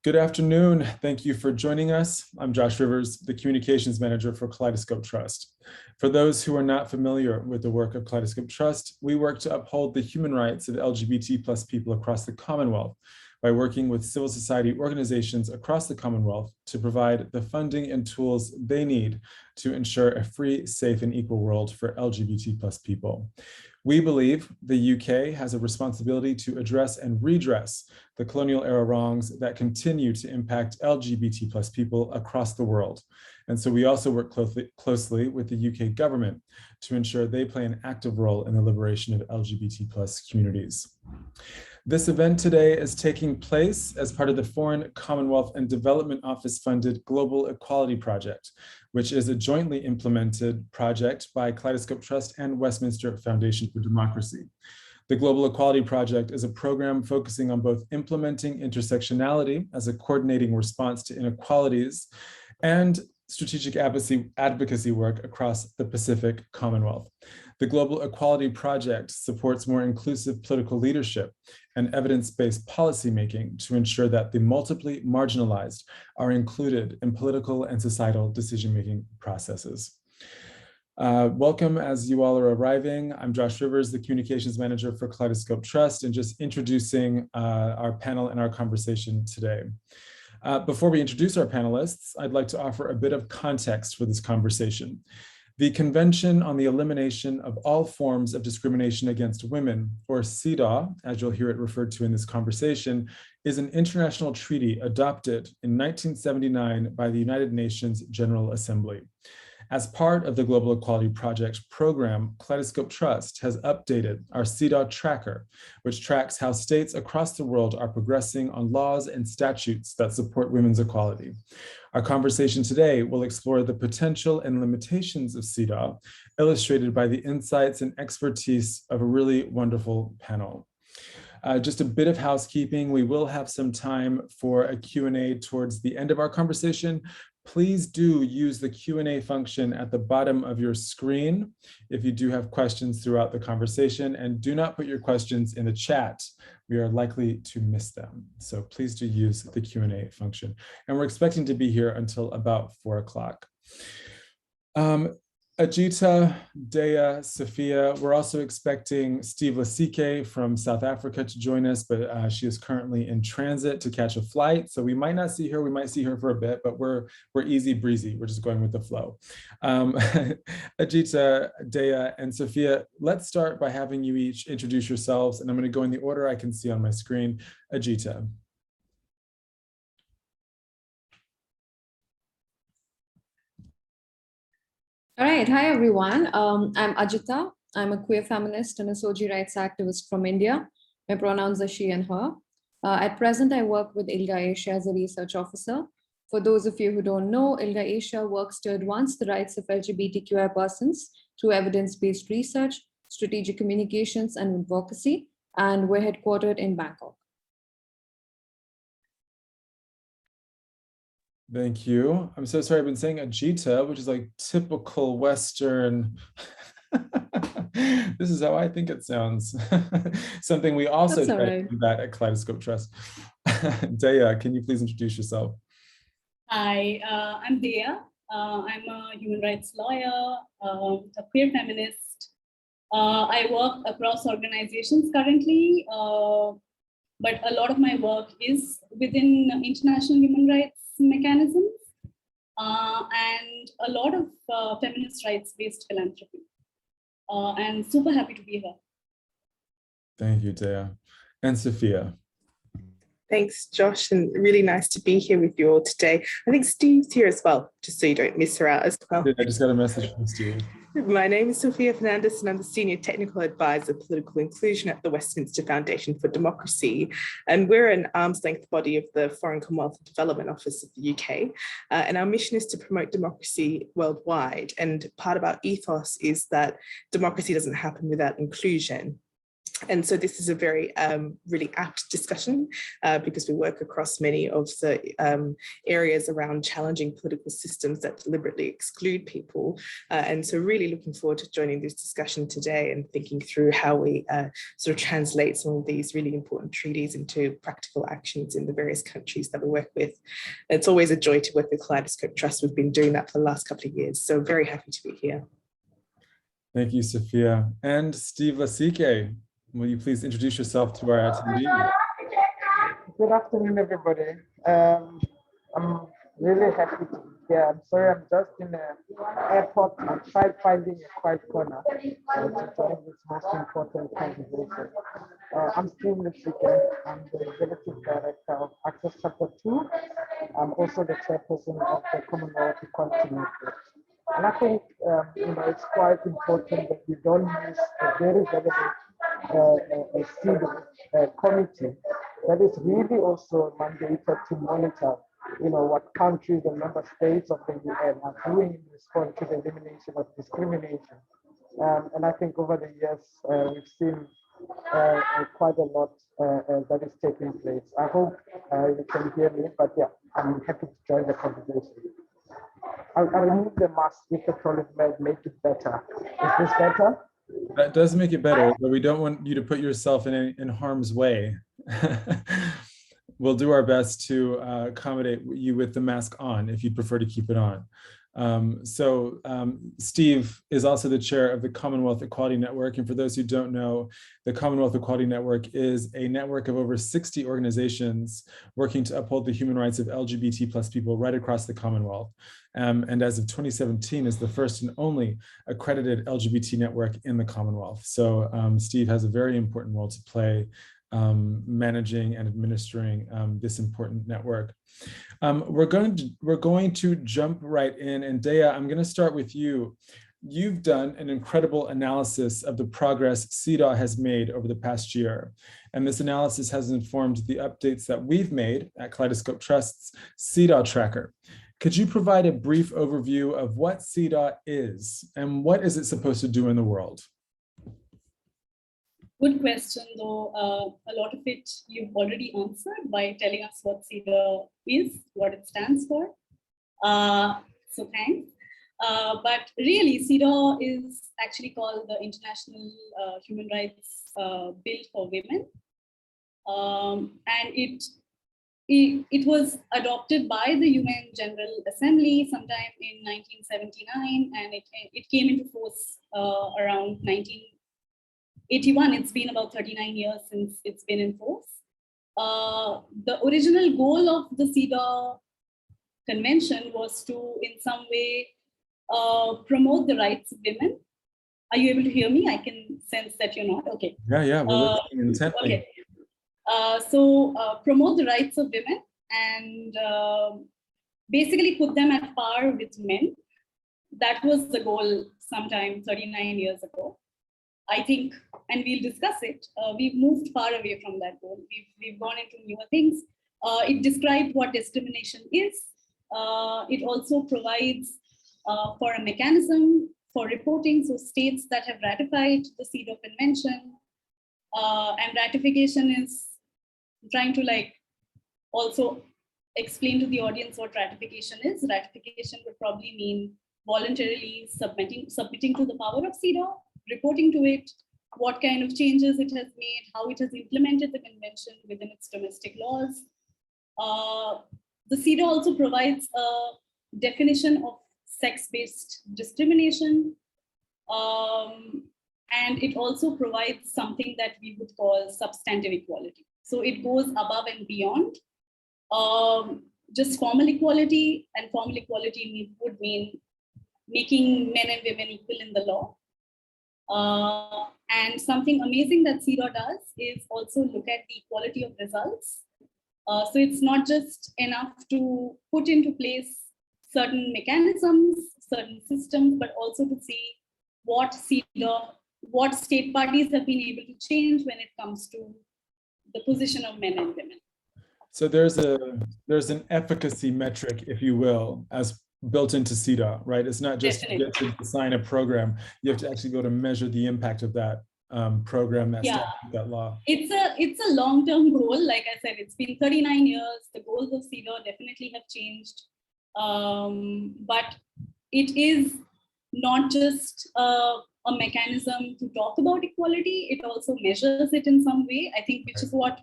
Good afternoon. Thank you for joining us. I'm Josh Rivers, the Communications Manager for Kaleidoscope Trust. For those who are not familiar with the work of Kaleidoscope Trust, we work to uphold the human rights of LGBT+ people across the Commonwealth by working with civil society organizations across the Commonwealth to provide the funding and tools they need to ensure a free, safe, and equal world for LGBT+ people. We believe the UK has a responsibility to address and redress the colonial era wrongs that continue to impact LGBT+ people across the world. And so we also work closely with the UK government to ensure they play an active role in the liberation of LGBT+ communities. This event today is taking place as part of the Foreign, Commonwealth, and Development Office funded Global Equality Project, which is a jointly implemented project by Kaleidoscope Trust and Westminster Foundation for Democracy. The Global Equality Project is a program focusing on both implementing intersectionality as a coordinating response to inequalities and strategic advocacy work across the Pacific Commonwealth. The Global Equality Project supports more inclusive political leadership and evidence-based policymaking to ensure that the multiply marginalized are included in political and societal decision-making processes. Welcome as you all are arriving. I'm Josh Rivers, the Communications Manager for Kaleidoscope Trust, and just introducing our panel and our conversation today. Before we introduce our panelists, I'd like to offer a bit of context for this conversation. The Convention on the Elimination of All Forms of Discrimination Against Women, or CEDAW, as you'll hear it referred to in this conversation, is an international treaty adopted in 1979 by the United Nations General Assembly. As part of the Global Equality Project program, Kaleidoscope Trust has updated our CEDAW tracker, which tracks how states across the world are progressing on laws and statutes that support women's equality. Our conversation today will explore the potential and limitations of CEDAW, illustrated by the insights and expertise of a really wonderful panel. Just a bit of housekeeping. We will have some time for a Q&A towards the end of our conversation. Please do use the Q&A function at the bottom of your screen if you do have questions throughout the conversation, and do not put your questions in the chat. We are likely to miss them. So please do use the Q&A function. And we're expecting to be here until about 4 o'clock. Ajita, Dea, Sophia, we're also expecting Steve Letsike from South Africa to join us, but she is currently in transit to catch a flight. So we might not see her, we might see her for a bit, but we're easy breezy. We're just going with the flow. Ajita, Dea, and Sophia, let's start by having you each introduce yourselves, and I'm going to go in the order I can see on my screen. Ajita. All right, hi everyone. I'm Ajita. I'm a queer feminist and a SOGI rights activist from India. My pronouns are she and her. At present, I work with ILGA Asia as a research officer. For those of you who don't know, ILGA Asia works to advance the rights of LGBTQI persons through evidence-based research, strategic communications, and advocacy, and we're headquartered in Bangkok. Thank you. I'm so sorry, I've been saying Ajita, which is like typical Western. This is how I think it sounds. Something we also try to do that at Kaleidoscope Trust. Dea, can you please introduce yourself? Hi, I'm Dea. I'm a human rights lawyer, a queer feminist. I work across organizations currently, but a lot of my work is within international human rights mechanisms and a lot of feminist rights-based philanthropy. And super happy to be here. Thank you, Dea. And Sophia. Thanks, Josh, and really nice to be here with you all today. I think Steve's here as well, just so you don't miss her out as well. Yeah, I just got a message from Steve. My name is Sophia Fernandes, and I'm the Senior Technical Advisor Political Inclusion at the Westminster Foundation for Democracy. And we're an arm's length body of the Foreign, Commonwealth and Development Office of the UK. And our mission is to promote democracy worldwide. And part of our ethos is that democracy doesn't happen without inclusion. And so this is a very really apt discussion because we work across many of the areas around challenging political systems that deliberately exclude people. And so really looking forward to joining this discussion today and thinking through how we sort of translate some of these really important treaties into practical actions in the various countries that we work with. It's always a joy to work with Kaleidoscope Trust. We've been doing that for the last couple of years. So very happy to be here. Thank you, Sophia. And Steve Letsike, will you please introduce yourself to our attendee? Good afternoon, everybody. I'm really happy to be here. I'm sorry, I'm just in the airport. I tried finding a quiet corner to join this most important conversation. I'm Steve Letsike. I'm the Executive Director of Access Chapter 2. I'm also the chairperson of the Commonwealth Equality Network. And I think it's quite important that we don't miss a very relevant CEDAW committee that is really also mandated to monitor, what countries and member states of the UN are doing in response to the elimination of discrimination. And I think over the years, we've seen quite a lot that is taking place. I hope you can hear me, but yeah, I'm happy to join the conversation. I'll remove the mask if the problem may make it better. Is this better? That does make it better, but we don't want you to put yourself in harm's way. We'll do our best to accommodate you with the mask on if you prefer to keep it on. Steve is also the chair of the Commonwealth Equality Network. And for those who don't know, the Commonwealth Equality Network is a network of over 60 organizations working to uphold the human rights of LGBT+ people right across the Commonwealth. And as of 2017 is the first and only accredited LGBT network in the Commonwealth. So Steve has a very important role to play managing and administering this important network. We're going to jump right in, and Dea, I'm going to start with you. You've done an incredible analysis of the progress CEDAW has made over the past year, and this analysis has informed the updates that we've made at Kaleidoscope Trust's CEDAW tracker. Could you provide a brief overview of what CEDAW is and what is it supposed to do in the world? Good question, though a lot of it you've already answered by telling us what CEDAW is, what it stands for. So thanks. But really, CEDAW is actually called the International Human Rights Bill for Women. And it was adopted by the UN General Assembly sometime in 1979, and it came into force around 1981. It's been about 39 years since it's been in force. The original goal of the CEDAW convention was to, in some way, promote the rights of women. Are you able to hear me? I can sense that you're not. Okay. Yeah, we're listening intently. Okay. Promote the rights of women and basically put them at par with men. That was the goal sometime 39 years ago. I think, and we'll discuss it, we've moved far away from that goal. We've gone into newer things. It described what discrimination is. It also provides for a mechanism for reporting. So states that have ratified the CEDAW Convention, and ratification is trying to also explain to the audience what ratification is. Ratification would probably mean voluntarily submitting to the power of CEDAW, reporting to it, what kind of changes it has made, how it has implemented the convention within its domestic laws. The CEDAW also provides a definition of sex-based discrimination. And it also provides something that we would call substantive equality. So it goes above and beyond just formal equality, and formal equality would mean making men and women equal in the law. And something amazing that CEDAW does is also look at the equality of results. So it's not just enough to put into place certain mechanisms, certain systems, but also to see what state parties have been able to change when it comes to the position of men and women. So there's an efficacy metric, if you will, as built into CEDAW, right? It's not just to get to design a program. You have to actually be able to measure the impact of that program that Yeah. statute, that law? It's a long-term goal. Like I said, it's been 39 years. The goals of CEDAW definitely have changed. But it is not just a mechanism to talk about equality, it also measures it in some way, I think, which is what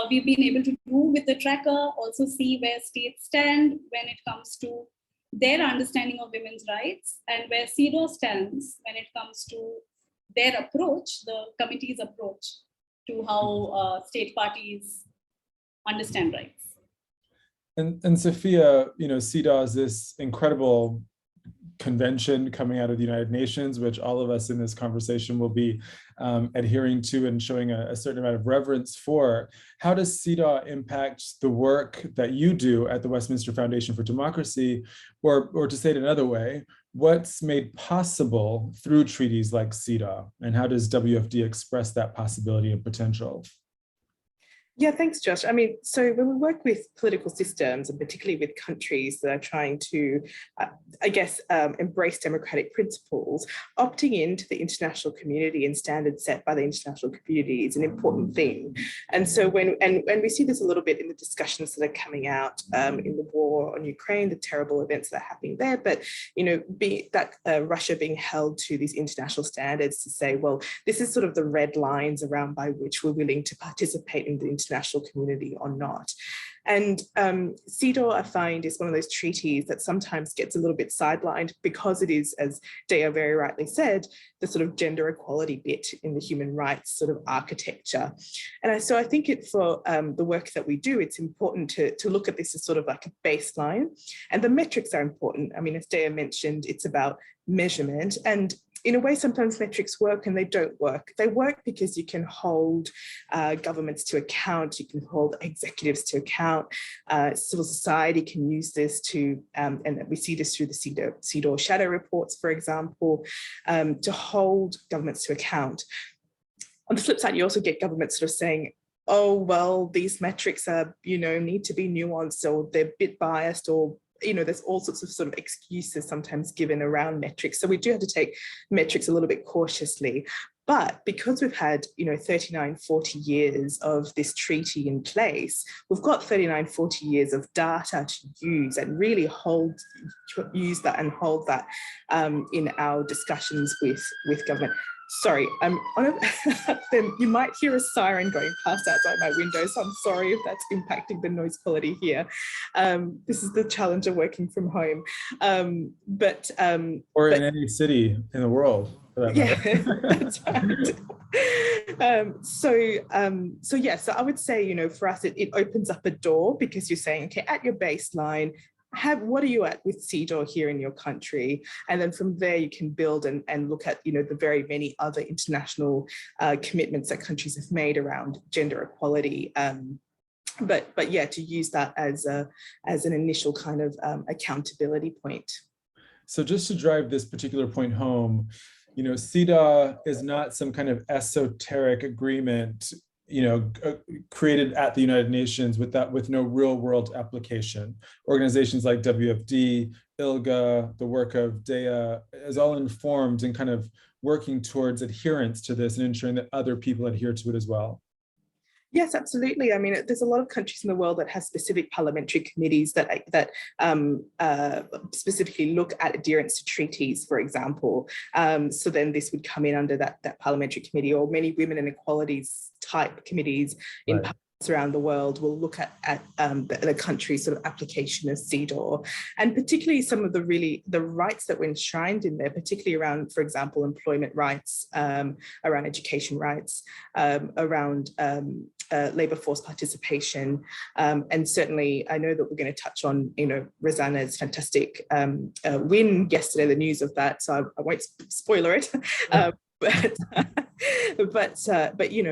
we've been able to do with the tracker, also see where states stand when it comes to their understanding of women's rights and where CEDAW stands when it comes to their approach, the committee's approach to how state parties understand rights. And Sophia, CEDAW is this incredible convention coming out of the United Nations, which all of us in this conversation will be adhering to and showing a certain amount of reverence for. How does CEDAW impact the work that you do at the Westminster Foundation for Democracy? Or to say it another way, what's made possible through treaties like CEDAW? And how does WFD express that possibility and potential? Yeah, thanks, Josh. I mean, so when we work with political systems, and particularly with countries that are trying to, embrace democratic principles, opting into the international community and standards set by the international community is an important thing. And so when we see this a little bit in the discussions that are coming out in the war on Ukraine, the terrible events that are happening there, but Russia being held to these international standards to say, well, this is sort of the red lines around by which we're willing to participate in the international community or not. And CEDAW, I find, is one of those treaties that sometimes gets a little bit sidelined because it is, as Dea very rightly said, the sort of gender equality bit in the human rights sort of architecture. And so I think for the work that we do, it's important to look at this as sort of like a baseline. And the metrics are important. I mean, as Dea mentioned, it's about measurement. And in a way, sometimes metrics work and they don't work. They work because you can hold governments to account, you can hold executives to account, civil society can use this to, and we see this through the CEDAW shadow reports, for example, to hold governments to account. On the flip side, you also get governments sort of saying, oh, well, these metrics are, need to be nuanced, or they're a bit biased, or there's all sorts of sort of excuses sometimes given around metrics. So we do have to take metrics a little bit cautiously. But because we've had, 39, 40 years of this treaty in place, we've got 39, 40 years of data to use and really use that and hold that in our discussions with government. Sorry, then you might hear a siren going past outside my window, so I'm sorry if that's impacting the noise quality here. This is the challenge of working from home. Or in any city in the world, for that matter. That's right. So I would say, for us, it opens up a door because you're saying, okay, at your baseline, what are you at with CEDAW here in your country? And then from there you can build and look at, the very many other international commitments that countries have made around gender equality. But yeah, to use that as an initial kind of accountability point. So just to drive this particular point home, CEDAW is not some kind of esoteric agreement created at the United Nations with no real world application. Organizations like WFD, ILGA, the work of Dea is all informed and kind of working towards adherence to this and ensuring that other people adhere to it as well. Yes, absolutely. I mean, there's a lot of countries in the world that have specific parliamentary committees that specifically look at adherence to treaties, for example. So then this would come in under that parliamentary committee, or many women and equalities type committees in Right. around the world will look at the country's sort of application of CEDAW, and particularly some of the rights that were enshrined in there, particularly around, for example, employment rights, around education rights, around labour force participation, and certainly I know that we're going to touch on Rosanna's fantastic win yesterday, the news of that, so I won't spoiler it. But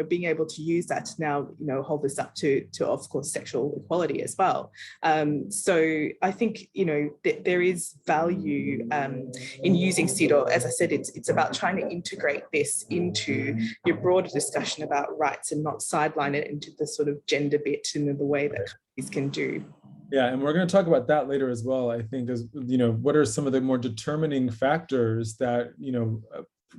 being able to use that to now hold this up to of course sexual equality as well. So I think there is value in using CEDAW. As I said, it's about trying to integrate this into your broader discussion about rights and not sideline it into the sort of gender bit in the way that countries can do. Yeah, and we're going to talk about that later as well. I think, as what are some of the more determining factors that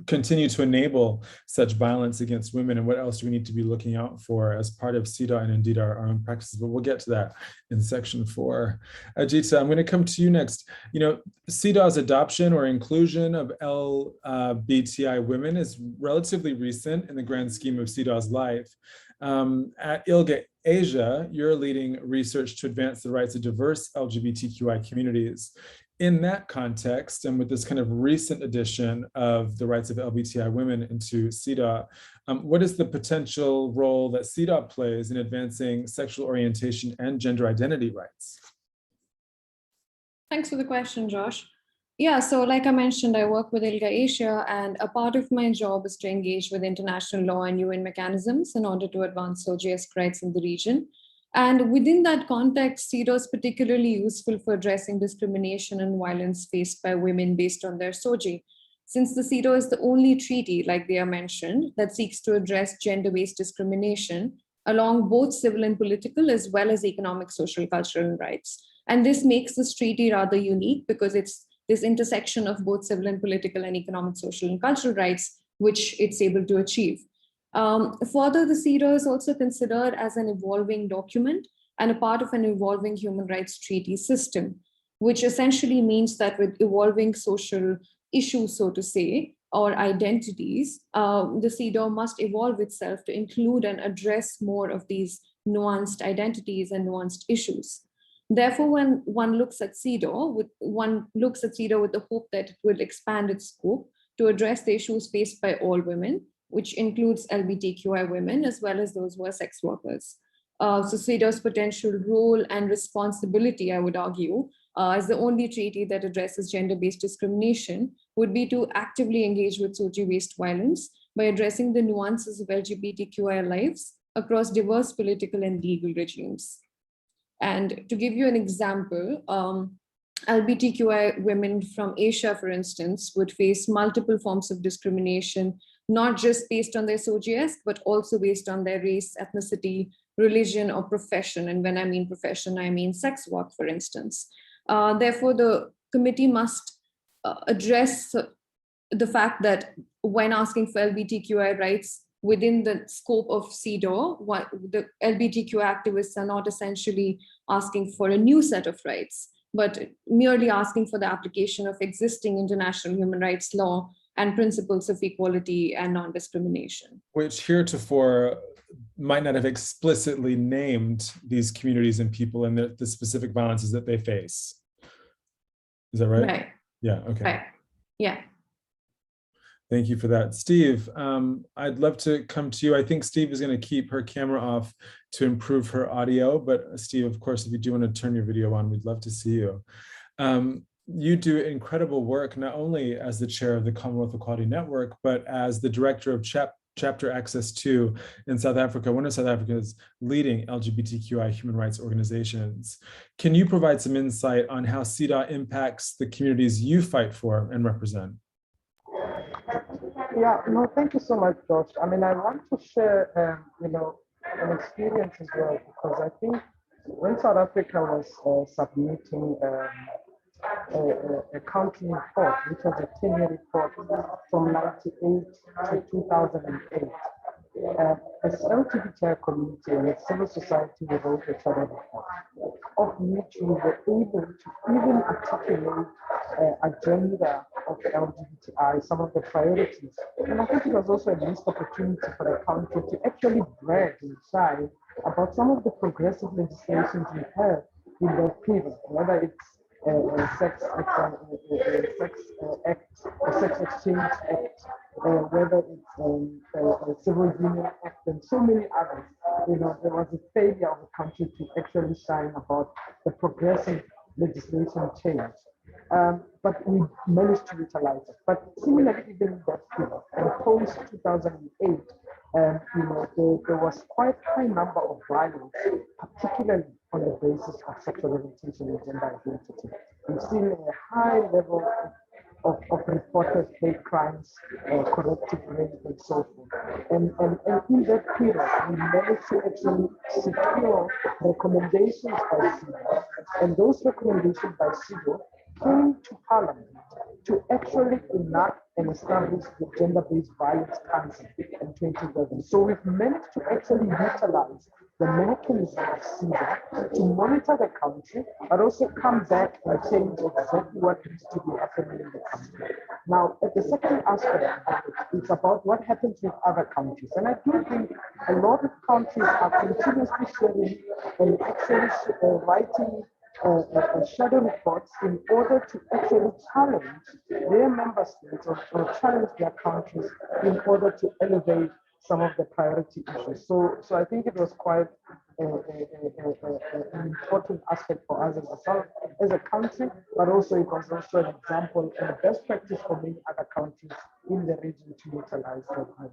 continue to enable such violence against women, and what else do we need to be looking out for as part of CEDAW and indeed our own practices? But we'll get to that in section 4. Ajita, I'm going to come to you next. CEDAW's adoption or inclusion of LBTI women is relatively recent in the grand scheme of CEDAW's life. At ILGA Asia, you're leading research to advance the rights of diverse LGBTQI communities. In that context, and with this kind of recent addition of the rights of LBTI women into CEDAW, what is the potential role that CEDAW plays in advancing sexual orientation and gender identity rights? Thanks for the question, Josh. Yeah, so like I mentioned, I work with ILGA Asia, and a part of my job is to engage with international law and UN mechanisms in order to advance SOGIESC rights in the region. And within that context, CEDAW is particularly useful for addressing discrimination and violence faced by women based on their SOGI, since the CEDAW is the only treaty, like they are mentioned, that seeks to address gender-based discrimination along both civil and political, as well as economic, social, cultural rights. And this makes this treaty rather unique because it's this intersection of both civil and political and economic, social, and cultural rights, which it's able to achieve. Further, the CEDAW is also considered as an evolving document and a part of an evolving human rights treaty system, which essentially means that with evolving social issues, so to say, or identities, the CEDAW must evolve itself to include and address more of these nuanced identities and nuanced issues. Therefore, when one looks at CEDAW, with the hope that it will expand its scope to address the issues faced by all women, which includes LGBTQI women, as well as those who are sex workers. So CEDAW's potential role and responsibility, I would argue, as the only treaty that addresses gender-based discrimination, would be to actively engage with SOGI-based violence by addressing the nuances of LGBTQI lives across diverse political and legal regimes. And to give you an example, LGBTQI women from Asia, for instance, would face multiple forms of discrimination, not just based on their SOGIESC, but also based on their race, ethnicity, religion, or profession. And when I mean profession, I mean sex work, for instance. Therefore, the committee must address the fact that when asking for LGBTQI rights within the scope of CEDAW, the LGBTQ activists are not essentially asking for a new set of rights, but merely asking for the application of existing international human rights law and principles of equality and non-discrimination. Which heretofore might not have explicitly named these communities and people and the specific violences that they face. Is that right? Right. Yeah, okay. Right. Yeah. Thank you for that. Steve, I'd love to come to you. I think Steve is going to keep her camera off to improve her audio, but Steve, of course, if you do want to turn your video on, we'd love to see you. You do incredible work, not only as the chair of the Commonwealth Equality Network, but as the director of Chapter Access 2 in South Africa, one of South Africa's leading LGBTQI human rights organizations. Can you provide some insight on how CEDAW impacts the communities you fight for and represent? Yeah, no, thank you so much, Josh. I mean, I want to share, an experience as well, because I think when South Africa was submitting a country report, which was a 10-year report from 1998 to 2008, as LGBTI community and civil society, we wrote a charter report, of which we were able to even articulate agenda of the LGBTI, some of the priorities. And I think it was also a missed opportunity for the country to actually brag and shine about some of the progressive legislations we have in that period, whether it's sex exchange act, whether it's a civil union act, and so many others. There was a failure of the country to actually shine about the progressive legislation change. But we managed to utilize it. But similarly, even in that period, and post 2008, there was quite a high number of violence, particularly on the basis of sexual orientation and gender identity. We've seen a high level of reported hate crimes, corrective rape, and so forth. And in that period, we managed to actually secure recommendations by CEDAW. And those recommendations by CEDAW came to Parliament to actually enact and establish the Gender-Based Violence Council in 2011. So we've managed to actually utilize the mechanism of CEDAW to monitor the country, but also come back and change exactly what needs to be happening in the country. Now, at the second aspect of it, it's about what happens with other countries. And I do think a lot of countries are continuously sharing and actually writing shadow reports in order to actually challenge their member states or challenge their countries in order to elevate some of the priority issues. So I think it was quite an important aspect for us as a country, but also it was also an example and a best practice for many other countries in the region to utilize that.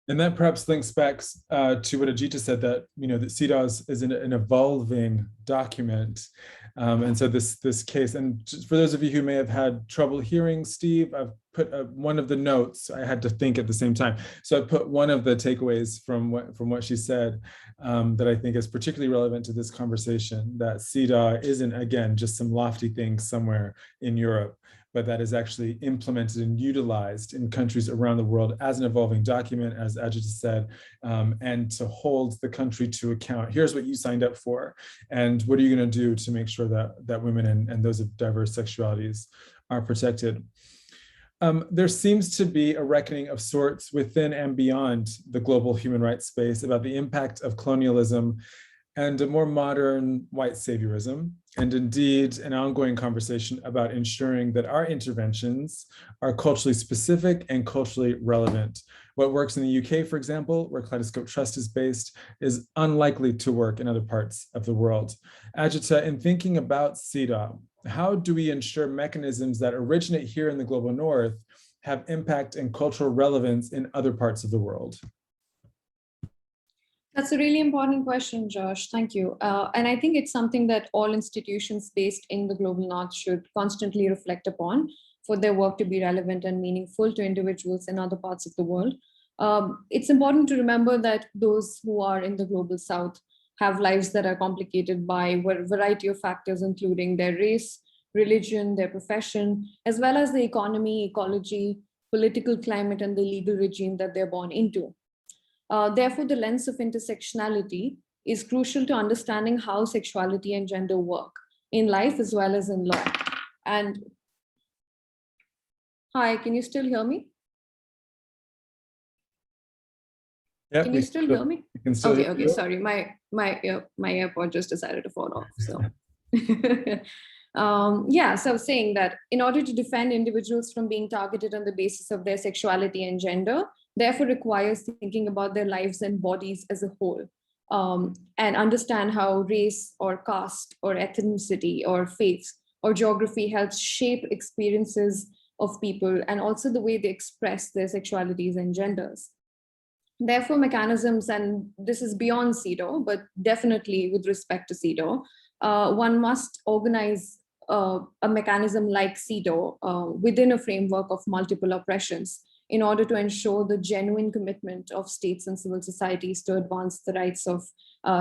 And that perhaps links back to what Ajita said, that that CEDAW is an evolving document, and so this case. And just for those of you who may have had trouble hearing Steve, I've put one of the notes. I had to think at the same time, so I put one of the takeaways from what she said that I think is particularly relevant to this conversation. That CEDAW isn't, again, just some lofty thing somewhere in Europe, but that is actually implemented and utilized in countries around the world as an evolving document, as Ajita said, and to hold the country to account. Here's what you signed up for, and what are you going to do to make sure that women and those of diverse sexualities are protected? There seems to be a reckoning of sorts within and beyond the global human rights space about the impact of colonialism and a more modern white saviorism, and indeed an ongoing conversation about ensuring that our interventions are culturally specific and culturally relevant. What works in the UK, for example, where Kaleidoscope Trust is based, is unlikely to work in other parts of the world. Ajita, in thinking about CEDAW, how do we ensure mechanisms that originate here in the global north have impact and cultural relevance in other parts of the world? That's a really important question, Josh. Thank you. And I think it's something that all institutions based in the global north should constantly reflect upon for their work to be relevant and meaningful to individuals in other parts of the world. It's important to remember that those who are in the global south have lives that are complicated by a variety of factors, including their race, religion, their profession, as well as the economy, ecology, political climate, and the legal regime that they're born into. Therefore, the lens of intersectionality is crucial to understanding how sexuality and gender work in life as well as in law. And hi, can you still hear me? Yeah, can you still hear me? Can still okay, hear okay, you. sorry, my AirPod just decided to fall off. So yeah, so I was saying that in order to defend individuals from being targeted on the basis of their sexuality and gender, therefore requires thinking about their lives and bodies as a whole, and understand how race or caste or ethnicity or faith or geography helps shape experiences of people and also the way they express their sexualities and genders. Therefore, mechanisms, and this is beyond CEDAW, but definitely with respect to CEDAW, one must organize a mechanism like CEDAW within a framework of multiple oppressions in order to ensure the genuine commitment of states and civil societies to advance the rights of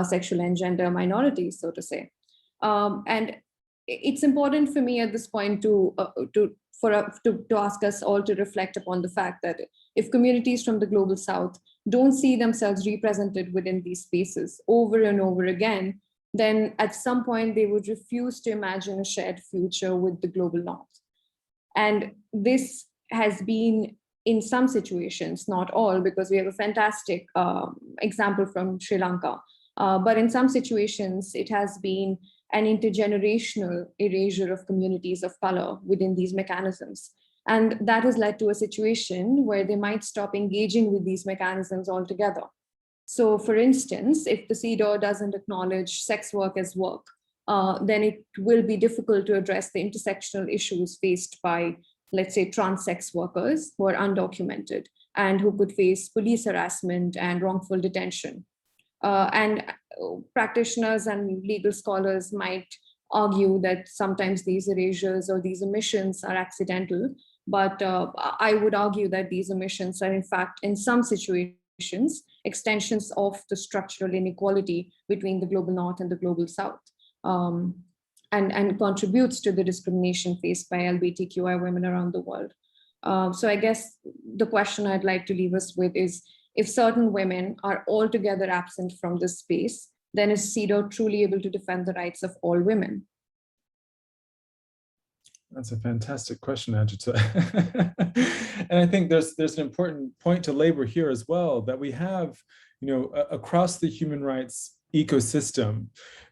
sexual and gender minorities, so to say. And it's important for me at this point to ask us all to reflect upon the fact that if communities from the global south don't see themselves represented within these spaces over and over again, then at some point they would refuse to imagine a shared future with the global north. And this has been in some situations, not all, because we have a fantastic example from Sri Lanka. But in some situations, it has been an intergenerational erasure of communities of color within these mechanisms. And that has led to a situation where they might stop engaging with these mechanisms altogether. So for instance, if the CEDAW doesn't acknowledge sex work as work, then it will be difficult to address the intersectional issues faced by, let's say, trans sex workers who are undocumented and who could face police harassment and wrongful detention. And practitioners and legal scholars might argue that sometimes these erasures or these omissions are accidental, but I would argue that these omissions are in fact, in some situations, extensions of the structural inequality between the global north and the global south. and contributes to the discrimination faced by LGBTQI women around the world. So I guess the question I'd like to leave us with is, if certain women are altogether absent from this space, then is CEDAW truly able to defend the rights of all women? That's a fantastic question, Ajita. And I think there's an important point to labor here as well, that we have, across the human rights ecosystem,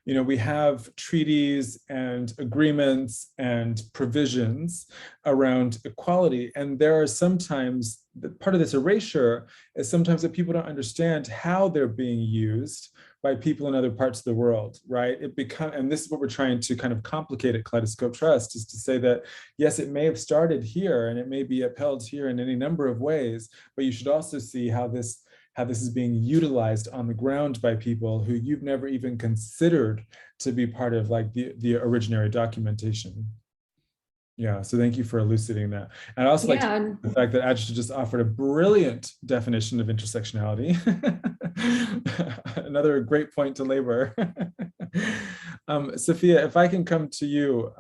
we have treaties and agreements and provisions around equality. And there are sometimes, part of this erasure is sometimes that people don't understand how they're being used by people in other parts of the world, right? And this is what we're trying to kind of complicate at Kaleidoscope Trust, is to say that, yes, it may have started here and it may be upheld here in any number of ways, but you should also see how this is being utilized on the ground by people who you've never even considered to be part of like the originary documentation. Yeah, so thank you for elucidating that. And I also like the fact that Ajita just offered a brilliant definition of intersectionality. Another great point to labor. Sophia, if I can come to you,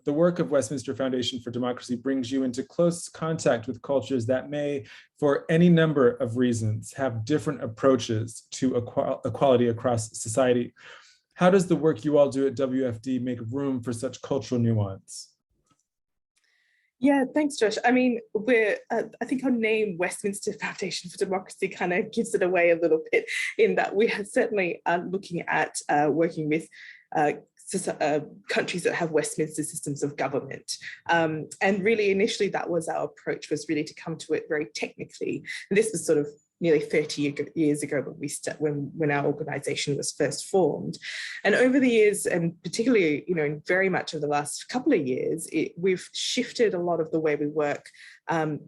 the work of Westminster Foundation for Democracy brings you into close contact with cultures that may, for any number of reasons, have different approaches to equality across society. How does the work you all do at WFD make room for such cultural nuance? Yeah, thanks, Josh. I mean, I think our name, Westminster Foundation for Democracy, kind of gives it away a little bit, in that we are certainly looking at working with countries that have Westminster systems of government. And really, initially, that was our approach, was really to come to it very technically. And this was sort of nearly 30 years ago when our organisation was first formed. And over the years, and particularly, very much over the last couple of years, we've shifted a lot of the way we work,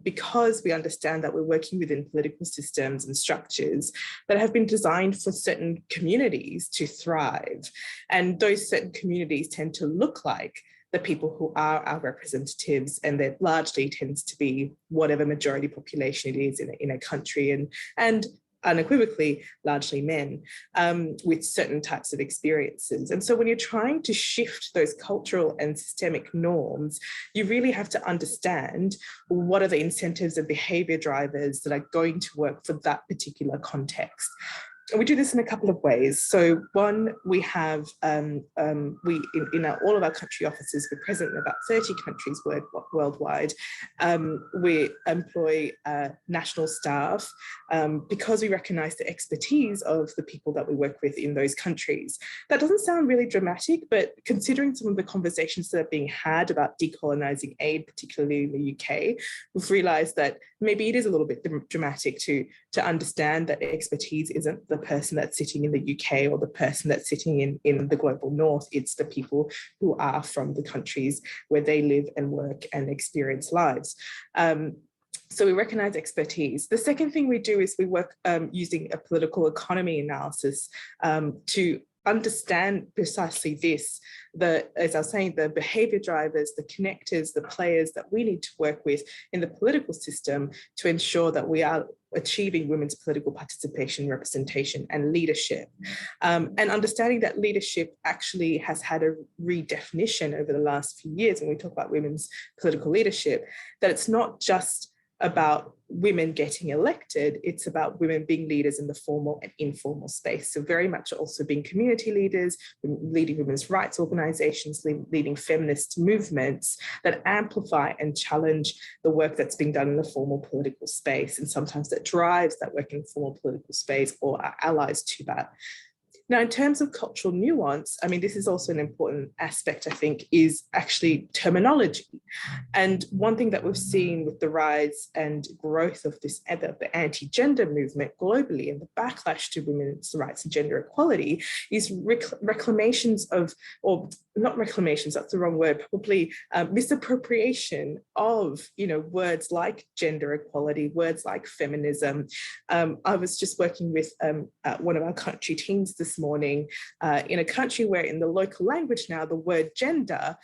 because we understand that we're working within political systems and structures that have been designed for certain communities to thrive. And those certain communities tend to look like the people who are our representatives, and that largely tends to be whatever majority population it is in a country, and unequivocally largely men, with certain types of experiences. And so when you're trying to shift those cultural and systemic norms, you really have to understand what are the incentives and behavior drivers that are going to work for that particular context. And we do this in a couple of ways. So one, we have, in all of our country offices, we're present in about 30 countries worldwide. We employ national staff because we recognize the expertise of the people that we work with in those countries. That doesn't sound really dramatic, but considering some of the conversations that are being had about decolonizing aid, particularly in the UK, we've realized that maybe it is a little bit dramatic to understand that expertise isn't the person that's sitting in the UK or the person that's sitting in the global north. It's the people who are from the countries where they live and work and experience lives. So we recognize expertise. The second thing we do is we work using a political economy analysis to understand precisely this, as I was saying, the behavior drivers, the connectors, the players that we need to work with in the political system to ensure that we are achieving women's political participation, representation, and leadership. And understanding that leadership actually has had a redefinition over the last few years when we talk about women's political leadership, that it's not just about women getting elected, it's about women being leaders in the formal and informal space. So very much also being community leaders, leading women's rights organizations, leading feminist movements that amplify and challenge the work that's being done in the formal political space. And sometimes that drives that work in formal political space or are allies to that. Now, in terms of cultural nuance, I mean, this is also an important aspect, I think, is actually terminology. And one thing that we've seen with the rise and growth of this, the anti-gender movement globally and the backlash to women's rights and gender equality is reclamations of, or not reclamations, that's the wrong word, probably misappropriation of, words like gender equality, words like feminism. I was just working with one of our country teams this morning in a country where in the local language now, the word gender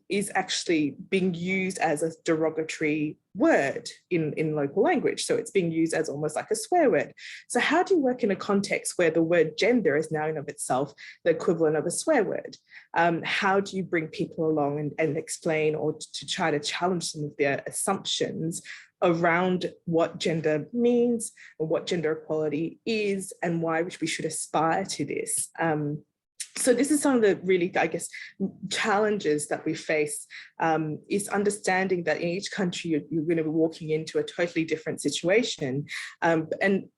is actually being used as a derogatory word in local language. So it's being used as almost like a swear word. So how do you work in a context where the word gender is now in of itself the equivalent of a swear word? How do you bring people along and explain, or to try to challenge some of their assumptions around what gender means and what gender equality is and why we should aspire to this? So this is some of the really, I guess, challenges that we face, is understanding that in each country you're going to be walking into a totally different situation, and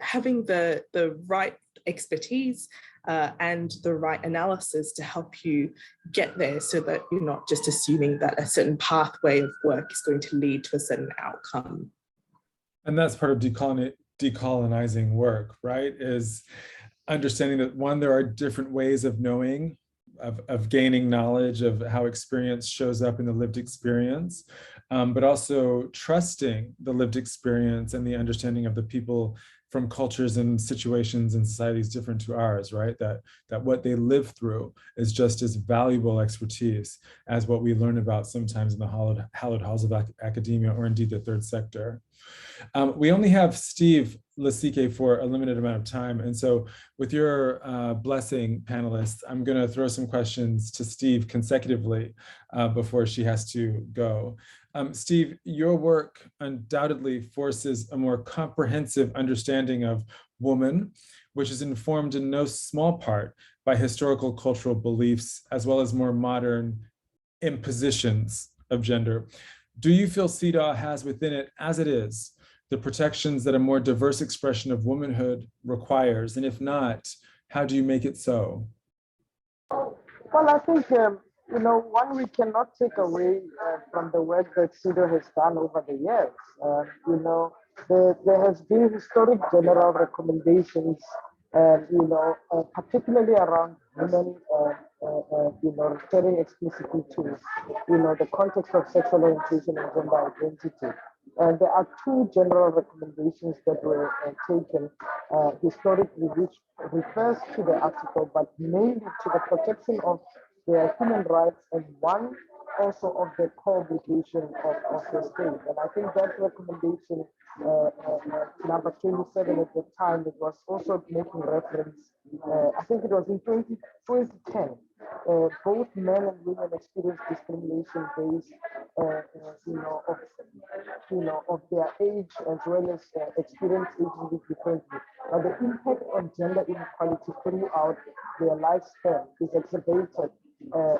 having the right expertise and the right analysis to help you get there, so that you're not just assuming that a certain pathway of work is going to lead to a certain outcome. And that's part of decolonizing work, right? Is understanding that, one, there are different ways of knowing, of gaining knowledge of how experience shows up in the lived experience, but also trusting the lived experience and the understanding of the people from cultures and situations and societies different to ours, right? That what they live through is just as valuable expertise as what we learn about sometimes in the hallowed halls of academia, or indeed the third sector. We only have Steve Letsike for a limited amount of time. And so with your blessing, panelists, I'm going to throw some questions to Steve consecutively before she has to go. Steve, your work undoubtedly forces a more comprehensive understanding of woman, which is informed in no small part by historical cultural beliefs, as well as more modern impositions of gender. Do you feel CEDAW has within it, as it is, the protections that a more diverse expression of womanhood requires? And if not, how do you make it so? Well, I think, one, we cannot take away from the work that CEDAW has done over the years. There has been historic general recommendations, particularly around women, referring explicitly to, the context of sexual orientation and gender identity. And there are two general recommendations that were taken historically, which refers to the article, but mainly to the protection of their human rights, and one also of the core obligation of the state. And I think that recommendation, number 27 at the time, it was also making reference, I think it was in 2010, both men and women experience discrimination based, of their age, as well as experience aging differently. But the impact on gender inequality throughout their lifespan is exacerbated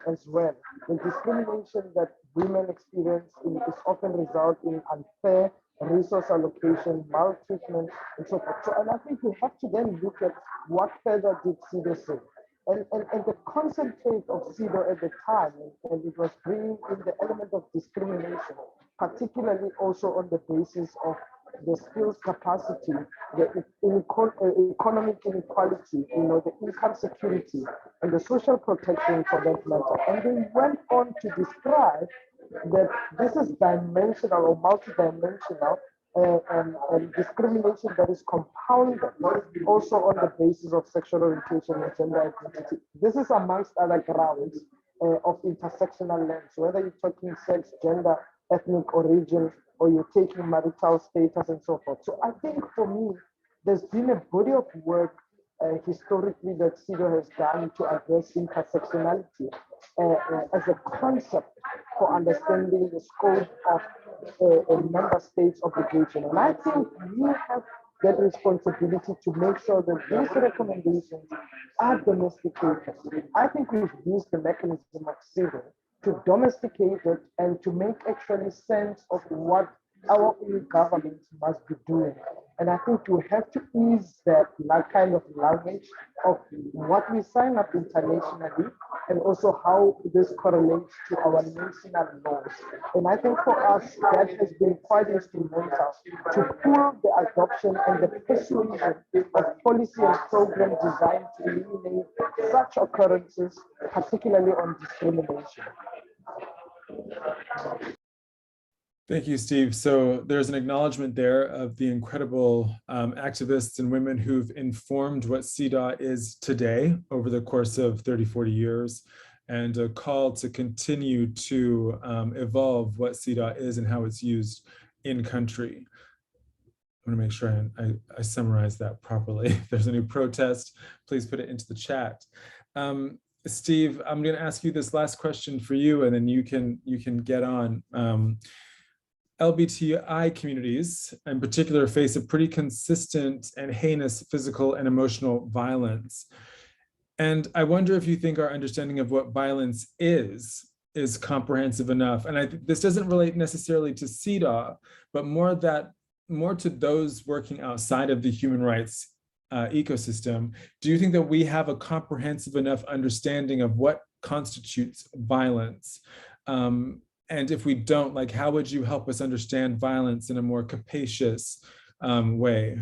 as well. The discrimination that women experience is often result in unfair resource allocation, maltreatment, and so forth. So, and I think we have to then look at what further did CEDAW say. And the concentrate of CEDAW at the time, and it was bringing in the element of discrimination, particularly also on the basis of the skills capacity, the economic inequality, the income security, and the social protection for that matter. And they went on to describe that this is dimensional or multidimensional and discrimination that is compounded also on the basis of sexual orientation and gender identity. This is amongst other grounds of intersectional lens, whether you're talking sex, gender, ethnic origin, or you're taking marital status and so forth. So I think for me, there's been a body of work historically that CEDAW has done to address intersectionality as a concept for understanding the scope of a member state's obligation. And I think we have that responsibility to make sure that these recommendations are domesticated. I think we've used the mechanism of CEDAW to domesticate it and to make actually sense of what our own government must be doing. And I think we have to ease that kind of language of what we sign up internationally and also how this correlates to our national laws. And I think for us, that has been quite instrumental to pull the adoption and the persuasion of policy and program designed to eliminate such occurrences, particularly on discrimination. Thank you, Steve. So there's an acknowledgement there of the incredible activists and women who've informed what CEDAW is today over the course of 30, 40 years, and a call to continue to evolve what CEDAW is and how it's used in country. I want to make sure I summarize that properly. If there's a new protest, please put it into the chat. Steve, I'm going to ask you this last question for you, and then you can get on. LBTI communities in particular face a pretty consistent and heinous physical and emotional violence. And I wonder if you think our understanding of what violence is comprehensive enough. And this doesn't relate necessarily to CEDAW, but more to those working outside of the human rights ecosystem. Do you think that we have a comprehensive enough understanding of what constitutes violence? And if we don't, like, how would you help us understand violence in a more capacious way?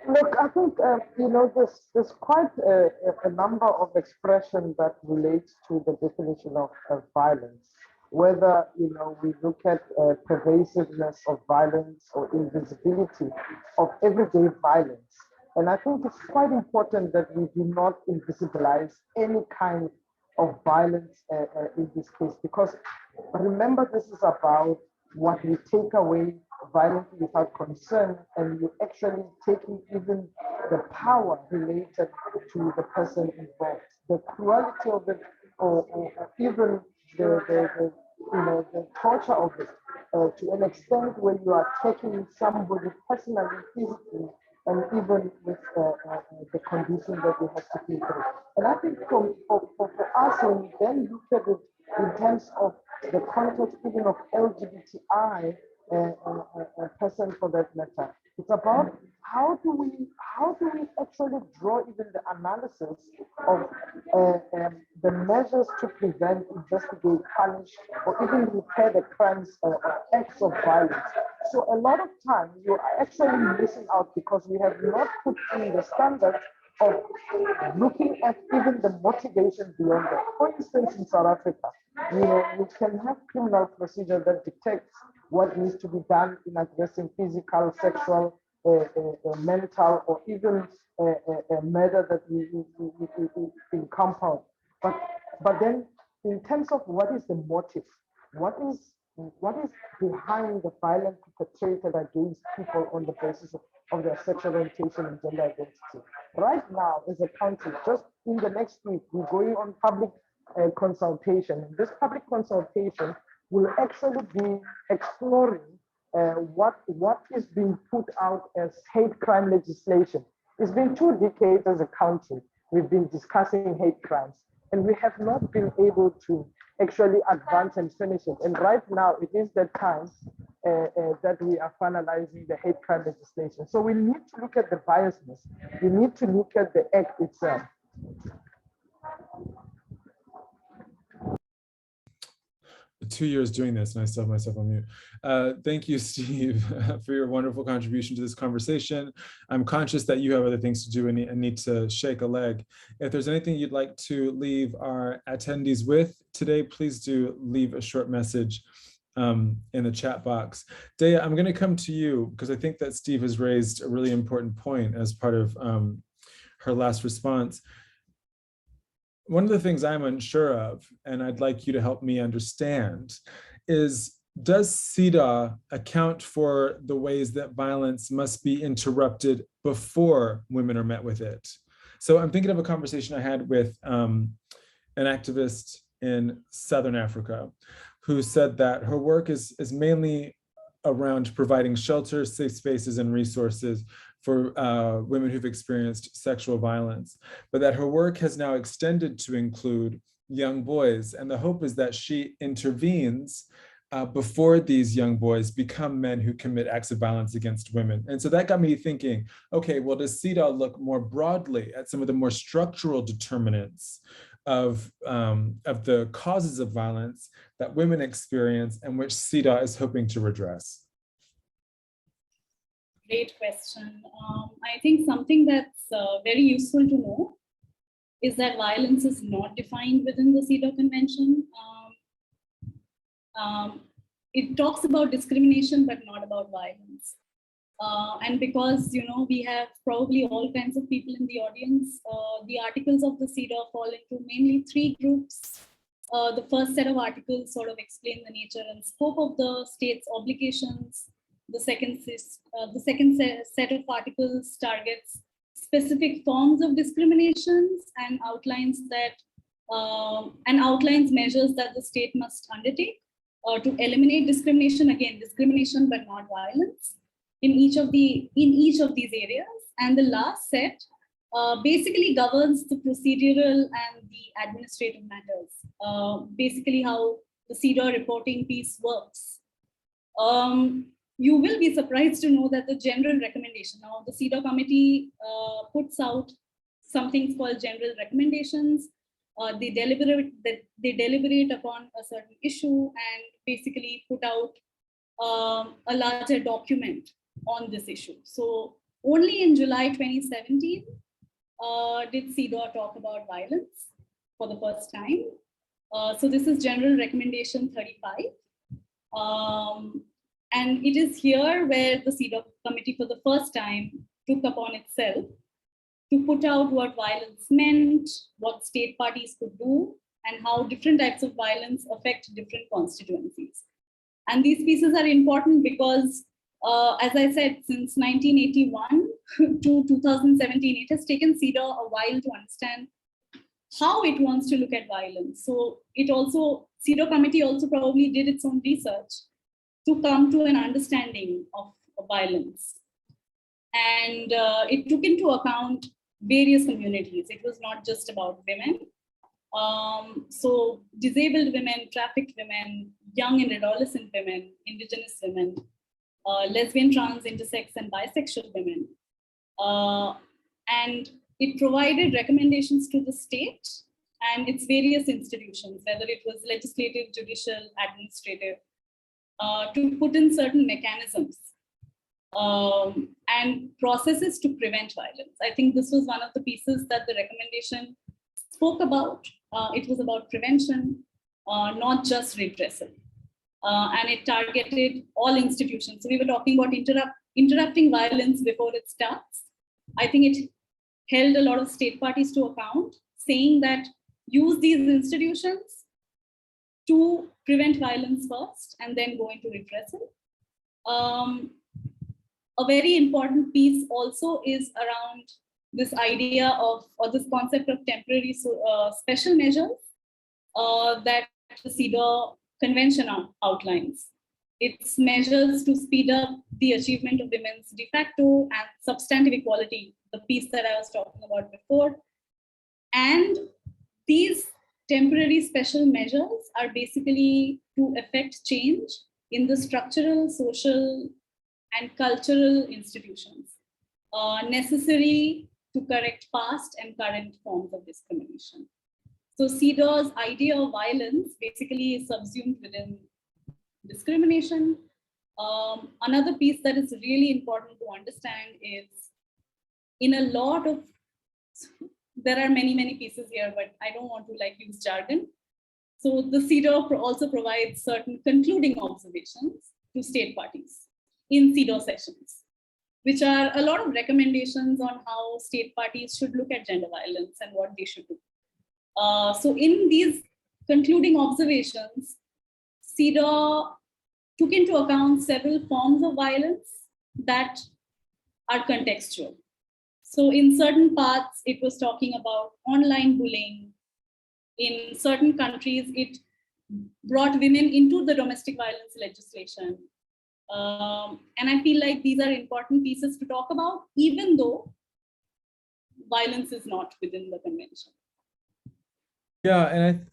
Look, I think, there's quite a number of expressions that relates to the definition of violence. Whether, we look at pervasiveness of violence or invisibility of everyday violence. And I think it's quite important that we do not invisibilize any kind of violence in this case, because remember, this is about what we take away violence without concern, and you actually taking even the power related to the person involved, the cruelty of it, or even the torture of it, to an extent where you are taking somebody personally, physically, and even with the condition that they have to be through. And I think for us, when we then look at it in terms of the context even of LGBTI person for that matter, it's about how do we actually draw even the analysis of the measures to prevent, investigate, punish, or even repair the crimes or acts of violence. So a lot of times you are actually missing out because we have not put in the standard of looking at even the motivation beyond that. For instance, in South Africa, you can have criminal procedure that detects what needs to be done in addressing physical, sexual, mental, or even murder that we compound. But then, in terms of what is the motive, what is behind the violence perpetrated against people on the basis of their sexual orientation and gender identity? Right now, as a country, just in the next week, we're going on public consultation. And this public consultation will actually be exploring what is being put out as hate crime legislation. It's been 2 decades as a country. We've been discussing hate crimes, and we have not been able to actually advance and finish it. And right now, it is that time that we are finalizing the hate crime legislation. So we need to look at the biasness. We need to look at the act itself. The 2 years doing this, and I still have myself on mute. Thank you, Steve, for your wonderful contribution to this conversation. I'm conscious that you have other things to do and need to shake a leg. If there's anything you'd like to leave our attendees with today, please do leave a short message in the chat box. Dea, I'm going to come to you because I think that Steve has raised a really important point as part of her last response. One of the things I'm unsure of, and I'd like you to help me understand, is does CEDAW account for the ways that violence must be interrupted before women are met with it? So I'm thinking of a conversation I had with an activist in Southern Africa who said that her work is mainly around providing shelter, safe spaces, and resources for women who've experienced sexual violence, but that her work has now extended to include young boys. And the hope is that she intervenes before these young boys become men who commit acts of violence against women. And so that got me thinking, okay, well, does CEDAW look more broadly at some of the more structural determinants of the causes of violence that women experience and which CEDAW is hoping to redress? Great question. I think something that's very useful to know is that violence is not defined within the CEDAW Convention. It talks about discrimination, but not about violence. And because, we have probably all kinds of people in the audience, the articles of the CEDAW fall into mainly 3 groups. The first set of articles sort of explain the nature and scope of the state's obligations. The second set of articles targets specific forms of discriminations and outlines measures that the state must undertake to eliminate discrimination. Again, discrimination but not violence in each of these areas. And the last set basically governs the procedural and the administrative matters. Basically, how the CEDAW reporting piece works. You will be surprised to know that the general recommendation, now the CEDAW committee puts out some things called general recommendations. They deliberate upon a certain issue and basically put out a larger document on this issue. So only in July 2017 did CEDAW talk about violence for the first time. So this is General Recommendation 35. And it is here where the CEDAW committee for the first time took upon itself to put out what violence meant, what state parties could do, and how different types of violence affect different constituencies. And these pieces are important because, as I said, since 1981 to 2017, it has taken CEDAW a while to understand how it wants to look at violence. So CEDAW committee also probably did its own research to come to an understanding of violence. And it took into account various communities. It was not just about women. So disabled women, trafficked women, young and adolescent women, indigenous women, lesbian, trans, intersex, and bisexual women. And it provided recommendations to the state and its various institutions, whether it was legislative, judicial, administrative, to put in certain mechanisms and processes to prevent violence. I think this was one of the pieces that the recommendation spoke about. It was about prevention, not just redressal. And it targeted all institutions. So we were talking about interrupting violence before it starts. I think it held a lot of state parties to account, saying that use these institutions to prevent violence first and then go into redressal. A very important piece also is around this idea of, or this concept of temporary special measures that the CEDAW Convention outlines. It's measures to speed up the achievement of women's de facto and substantive equality, the piece that I was talking about before. And these temporary special measures are basically to effect change in the structural, social, and cultural institutions necessary to correct past and current forms of discrimination. So CEDAW's idea of violence basically is subsumed within discrimination. Another piece that is really important to understand is in a lot of, there are many pieces here, but I don't want to use jargon. So the CEDAW also provides certain concluding observations to state parties in CEDAW sessions, which are a lot of recommendations on how state parties should look at gender violence and what they should do. So in these concluding observations, CEDAW took into account several forms of violence that are contextual. So in certain parts, it was talking about online bullying. In certain countries, it brought women into the domestic violence legislation. And I feel like these are important pieces to talk about, even though violence is not within the convention. Yeah, and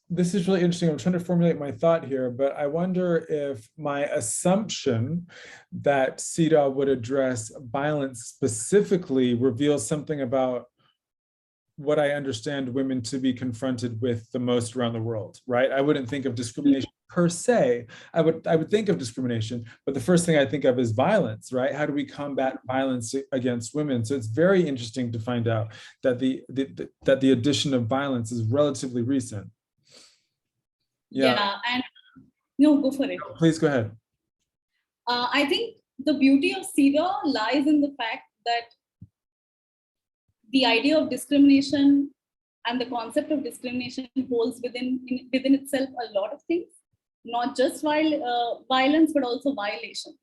this is really interesting. I'm trying to formulate my thought here, but I wonder if my assumption that CEDAW would address violence specifically reveals something about what I understand women to be confronted with the most around the world, right? I wouldn't think of discrimination per se. I would think of discrimination, but the first thing I think of is violence, right? How do we combat violence against women? So it's very interesting to find out that the addition of violence is relatively recent. Yeah, and no, go for it. Please go ahead. I think the beauty of CEDAW lies in the fact that the idea of discrimination And the concept of discrimination holds within itself a lot of things, not just violence, but also violations.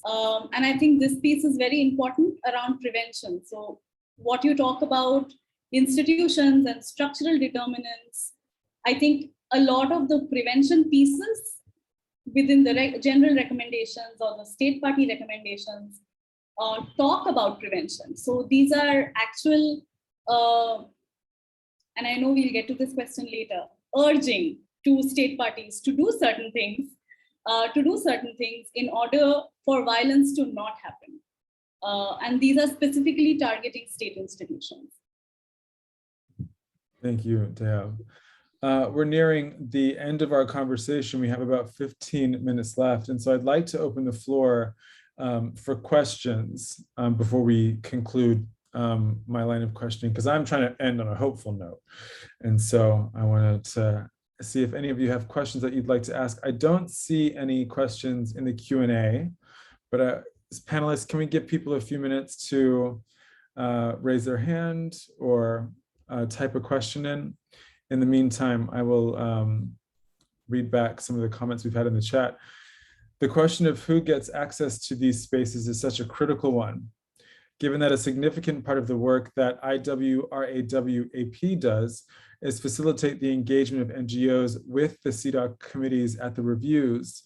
And I think this piece is very important around prevention. So what you talk about institutions and structural determinants, I think a lot of the prevention pieces within the general recommendations or the state party recommendations talk about prevention. So these are actual, and I know we'll get to this question later, urging to state parties to do certain things, in order for violence to not happen. And these are specifically targeting state institutions. Thank you, Dea. We're nearing the end of our conversation. We have about 15 minutes left. And so I'd like to open the floor for questions before we conclude my line of questioning, because I'm trying to end on a hopeful note. And so I wanted to see if any of you have questions that you'd like to ask. I don't see any questions in the Q&A, but as panelists, can we give people a few minutes to raise their hand or type a question in? In the meantime, I will read back some of the comments we've had in the chat. The question of who gets access to these spaces is such a critical one, given that a significant part of the work that IWRAWAP does is facilitate the engagement of NGOs with the CEDAW committees at the reviews.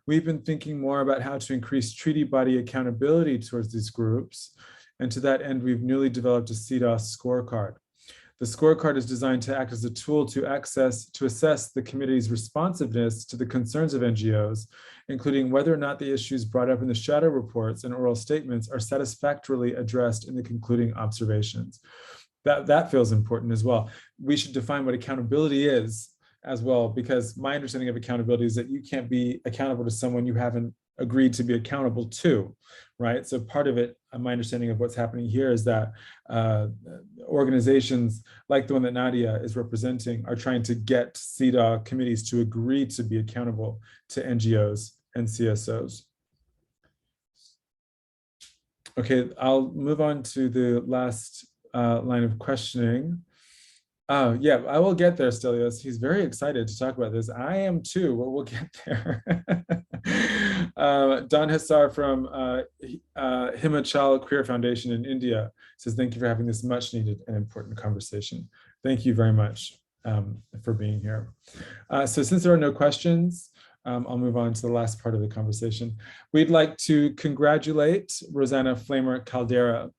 We've been thinking more about how to increase treaty body accountability towards these groups. And to that end, we've newly developed a CEDAW scorecard. The scorecard is designed to act as a tool to assess the committee's responsiveness to the concerns of NGOs, including whether or not the issues brought up in the shadow reports and oral statements are satisfactorily addressed in the concluding observations. That feels important as well. We should define what accountability is as well, because my understanding of accountability is that you can't be accountable to someone you haven't agreed to be accountable to, right? So part of it, my understanding of what's happening here is that organizations like the one that Nadia is representing are trying to get CEDAW committees to agree to be accountable to NGOs and CSOs. Okay, I'll move on to the last line of questioning. Oh, yeah, I will get there, Stelios. He's very excited to talk about this. I am too, but we'll get there. Don Hassar from Himachal Queer Foundation in India says, thank you for having this much needed and important conversation. Thank you very much for being here. So since there are no questions, I'll move on to the last part of the conversation. We'd like to congratulate Rosanna Flamer Caldera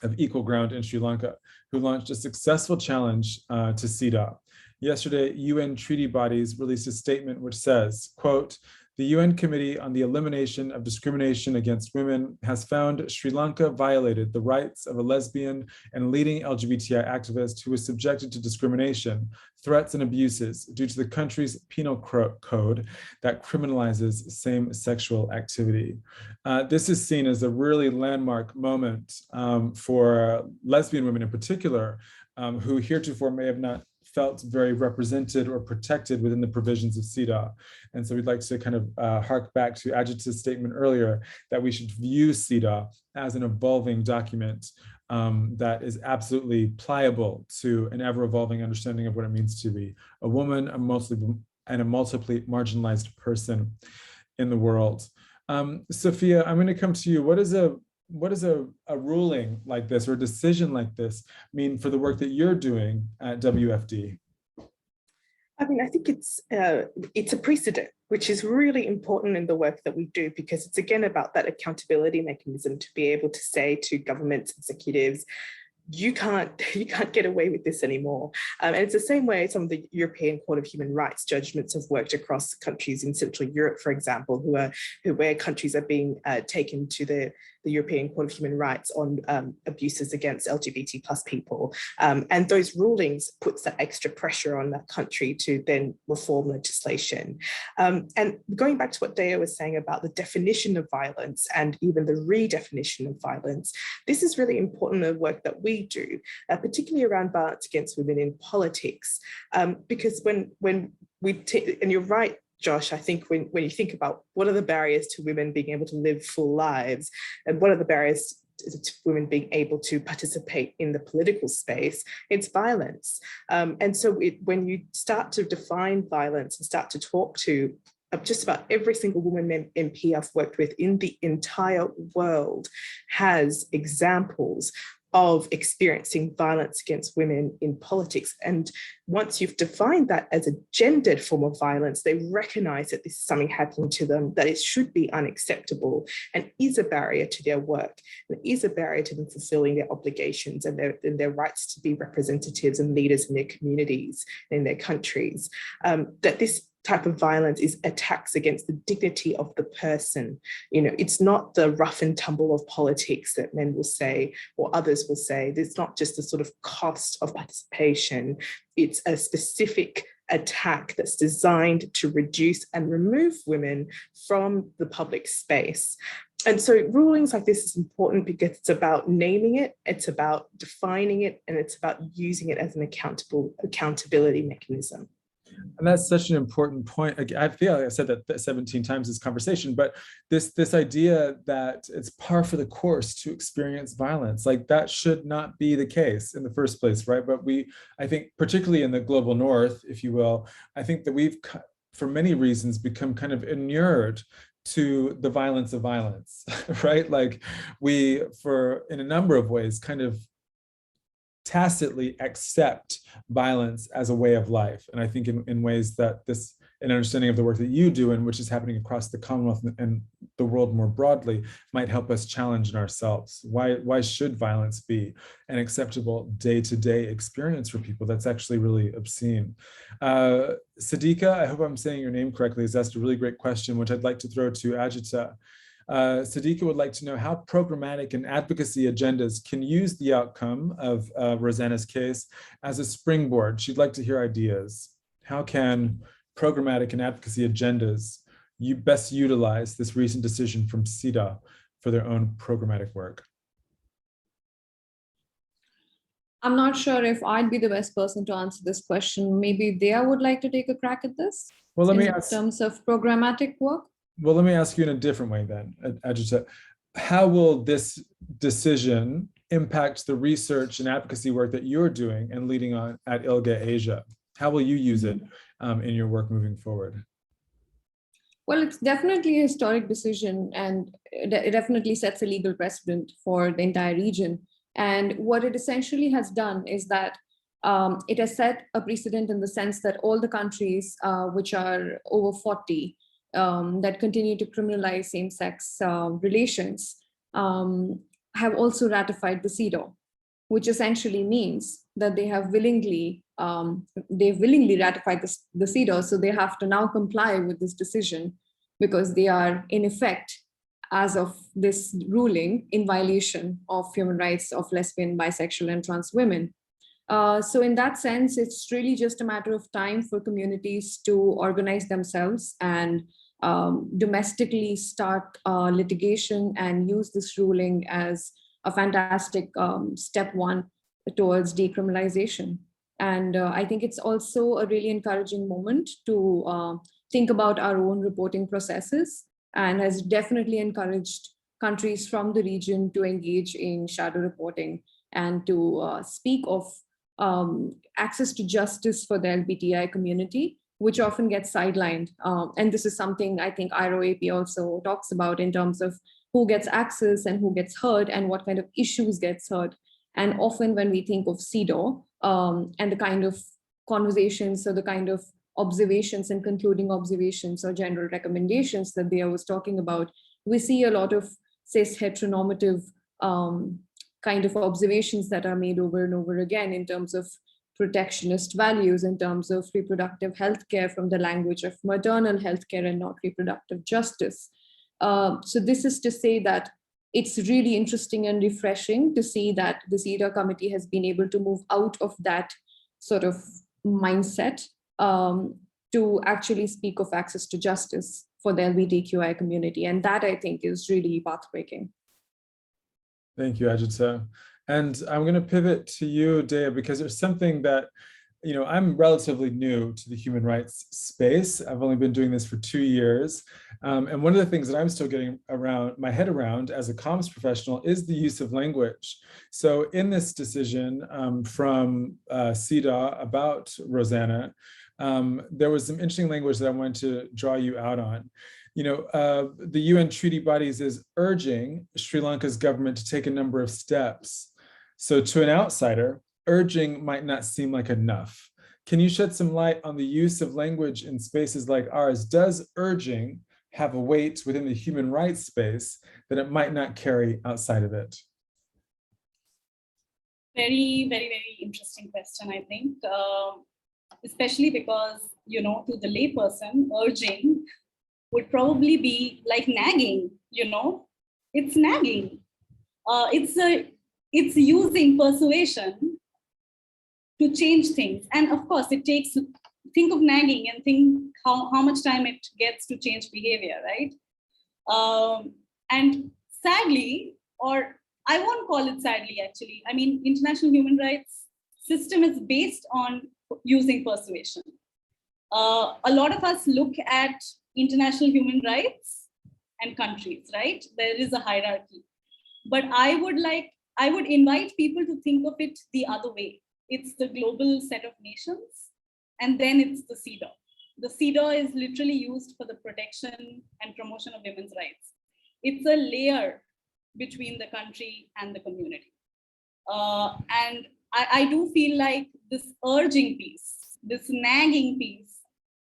of Equal Ground in Sri Lanka, who launched a successful challenge to CEDAW. Yesterday, UN treaty bodies released a statement which says, quote, the UN Committee on the Elimination of Discrimination Against Women has found Sri Lanka violated the rights of a lesbian and leading LGBTI activist who was subjected to discrimination, threats, and abuses due to the country's penal code that criminalizes same-sexual activity. This is seen as a really landmark moment for lesbian women in particular, who heretofore may have not felt very represented or protected within the provisions of CEDAW. And so we'd like to kind of hark back to Ajita's statement earlier that we should view CEDAW as an evolving document that is absolutely pliable to an ever-evolving understanding of what it means to be a woman, a multiply marginalized person in the world. Sophia, I'm going to come to you. What does a ruling like this or a decision like this mean for the work that you're doing at WFD? I mean, I think it's a precedent, which is really important in the work that we do, because it's again about that accountability mechanism to be able to say to governments, executives, you can't get away with this anymore. And it's the same way some of the European Court of Human Rights judgments have worked across countries in Central Europe, for example, where countries are being taken to the European Court of Human Rights on abuses against LGBT+ people. And those rulings puts that extra pressure on that country to then reform legislation. And going back to what Dea was saying about the definition of violence and even the redefinition of violence, this is really important in the work that we do, particularly around violence against women in politics. Because when and you're right, Josh, I think when you think about what are the barriers to women being able to live full lives and what are the barriers women being able to participate in the political space, it's violence. And so when you start to define violence and start to talk to just about every single woman MP I've worked with in the entire world has examples of experiencing violence against women in politics. And once you've defined that as a gendered form of violence, they recognize that this is something happening to them, that it should be unacceptable and is a barrier to their work, and is a barrier to them fulfilling their obligations and their rights to be representatives and leaders in their communities and in their countries. That this type of violence is attacks against the dignity of the person. You know, it's not the rough and tumble of politics that men will say, or others will say. It's not just the sort of cost of participation. It's a specific attack that's designed to reduce and remove women from the public space. And so rulings like this is important because it's about naming it, it's about defining it, and it's about using it as an accountability mechanism. And that's such an important point. I feel like I said that 17 times this conversation, but this idea that it's par for the course to experience violence, like that should not be the case in the first place, right? But I think particularly in the global north, if you will, I think that we've, for many reasons, become kind of inured to the violence of violence, right? Like we, in a number of ways, kind of tacitly accept violence as a way of life. And I think in ways that an understanding of the work that you do and which is happening across the Commonwealth and the world more broadly might help us challenge in ourselves. Why should violence be an acceptable day-to-day experience for people? That's actually really obscene. Siddiqa, I hope I'm saying your name correctly, has asked a really great question, which I'd like to throw to Ajita. Siddiqa would like to know how programmatic and advocacy agendas can use the outcome of Rosanna's case as a springboard. She'd like to hear ideas. How can programmatic and advocacy agendas best utilize this recent decision from CEDAW for their own programmatic work? I'm not sure if I'd be the best person to answer this question. Maybe Dea would like to take a crack at this. Well, let me ask. In terms of programmatic work? Well, let me ask you in a different way then, Ajita. How will this decision impact the research and advocacy work that you're doing and leading on at ILGA Asia? How will you use it in your work moving forward? Well, it's definitely a historic decision, and it definitely sets a legal precedent for the entire region. And what it essentially has done is that it has set a precedent in the sense that all the countries which are over 40 that continue to criminalize same-sex relations have also ratified the CEDAW, which essentially means that they have willingly ratified the CEDAW, so they have to now comply with this decision because they are in effect, as of this ruling, in violation of human rights of lesbian, bisexual, and trans women. So in that sense, it's really just a matter of time for communities to organize themselves and domestically start litigation and use this ruling as a fantastic step one towards decriminalization. And I think it's also a really encouraging moment to think about our own reporting processes, and has definitely encouraged countries from the region to engage in shadow reporting and to speak of access to justice for the LBTI community, which often gets sidelined. And this is something I think IROAP also talks about in terms of who gets access and who gets heard and what kind of issues gets heard. And often when we think of CEDAW and the kind of conversations or the kind of observations and concluding observations or general recommendations that Dea was talking about, we see a lot of cis heteronormative kind of observations that are made over and over again in terms of protectionist values, in terms of reproductive healthcare from the language of maternal healthcare and not reproductive justice. So this is to say that it's really interesting and refreshing to see that the CEDAW committee has been able to move out of that sort of mindset to actually speak of access to justice for the LGBTQI community. And that, I think, is really pathbreaking. Thank you, Ajita. And I'm going to pivot to you, Dea, because there's something that I'm relatively new to the human rights space. I've only been doing this for 2 years. And one of the things that I'm still getting my head around as a comms professional is the use of language. So in this decision from CEDAW about Rosanna, there was some interesting language that I wanted to draw you out on. The UN treaty bodies is urging Sri Lanka's government to take a number of steps. So to an outsider, urging might not seem like enough. Can you shed some light on the use of language in spaces like ours? Does urging have a weight within the human rights space that it might not carry outside of it? Very, very, very interesting question, I think, especially because, to the layperson, urging would probably be like nagging, it's nagging. It's using persuasion to change things. And of course, think of nagging and think how much time it gets to change behavior, right? And sadly, or I won't call it sadly, actually. I mean, international human rights system is based on using persuasion. A lot of us look at international human rights and countries, right? There is a hierarchy. But I would invite people to think of it the other way. It's the global set of nations, and then it's the CEDAW. The CEDAW is literally used for the protection and promotion of women's rights. It's a layer between the country and the community. And I do feel like this urging piece, this nagging piece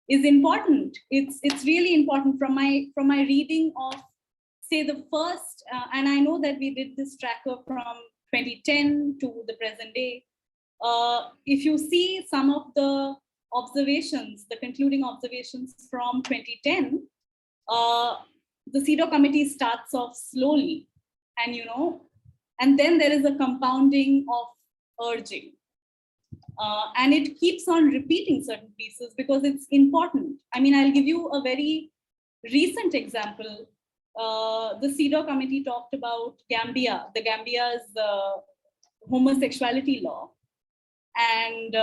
is important. It's really important from my reading of, say, the first, and I know that we did this tracker from 2010 to the present day. If you see some of the observations, the concluding observations from 2010, the CEDAW committee starts off slowly, and then there is a compounding of urging. And it keeps on repeating certain pieces because it's important. I mean, I'll give you a very recent example. The CEDAW committee talked about Gambia, the Gambia's homosexuality law. And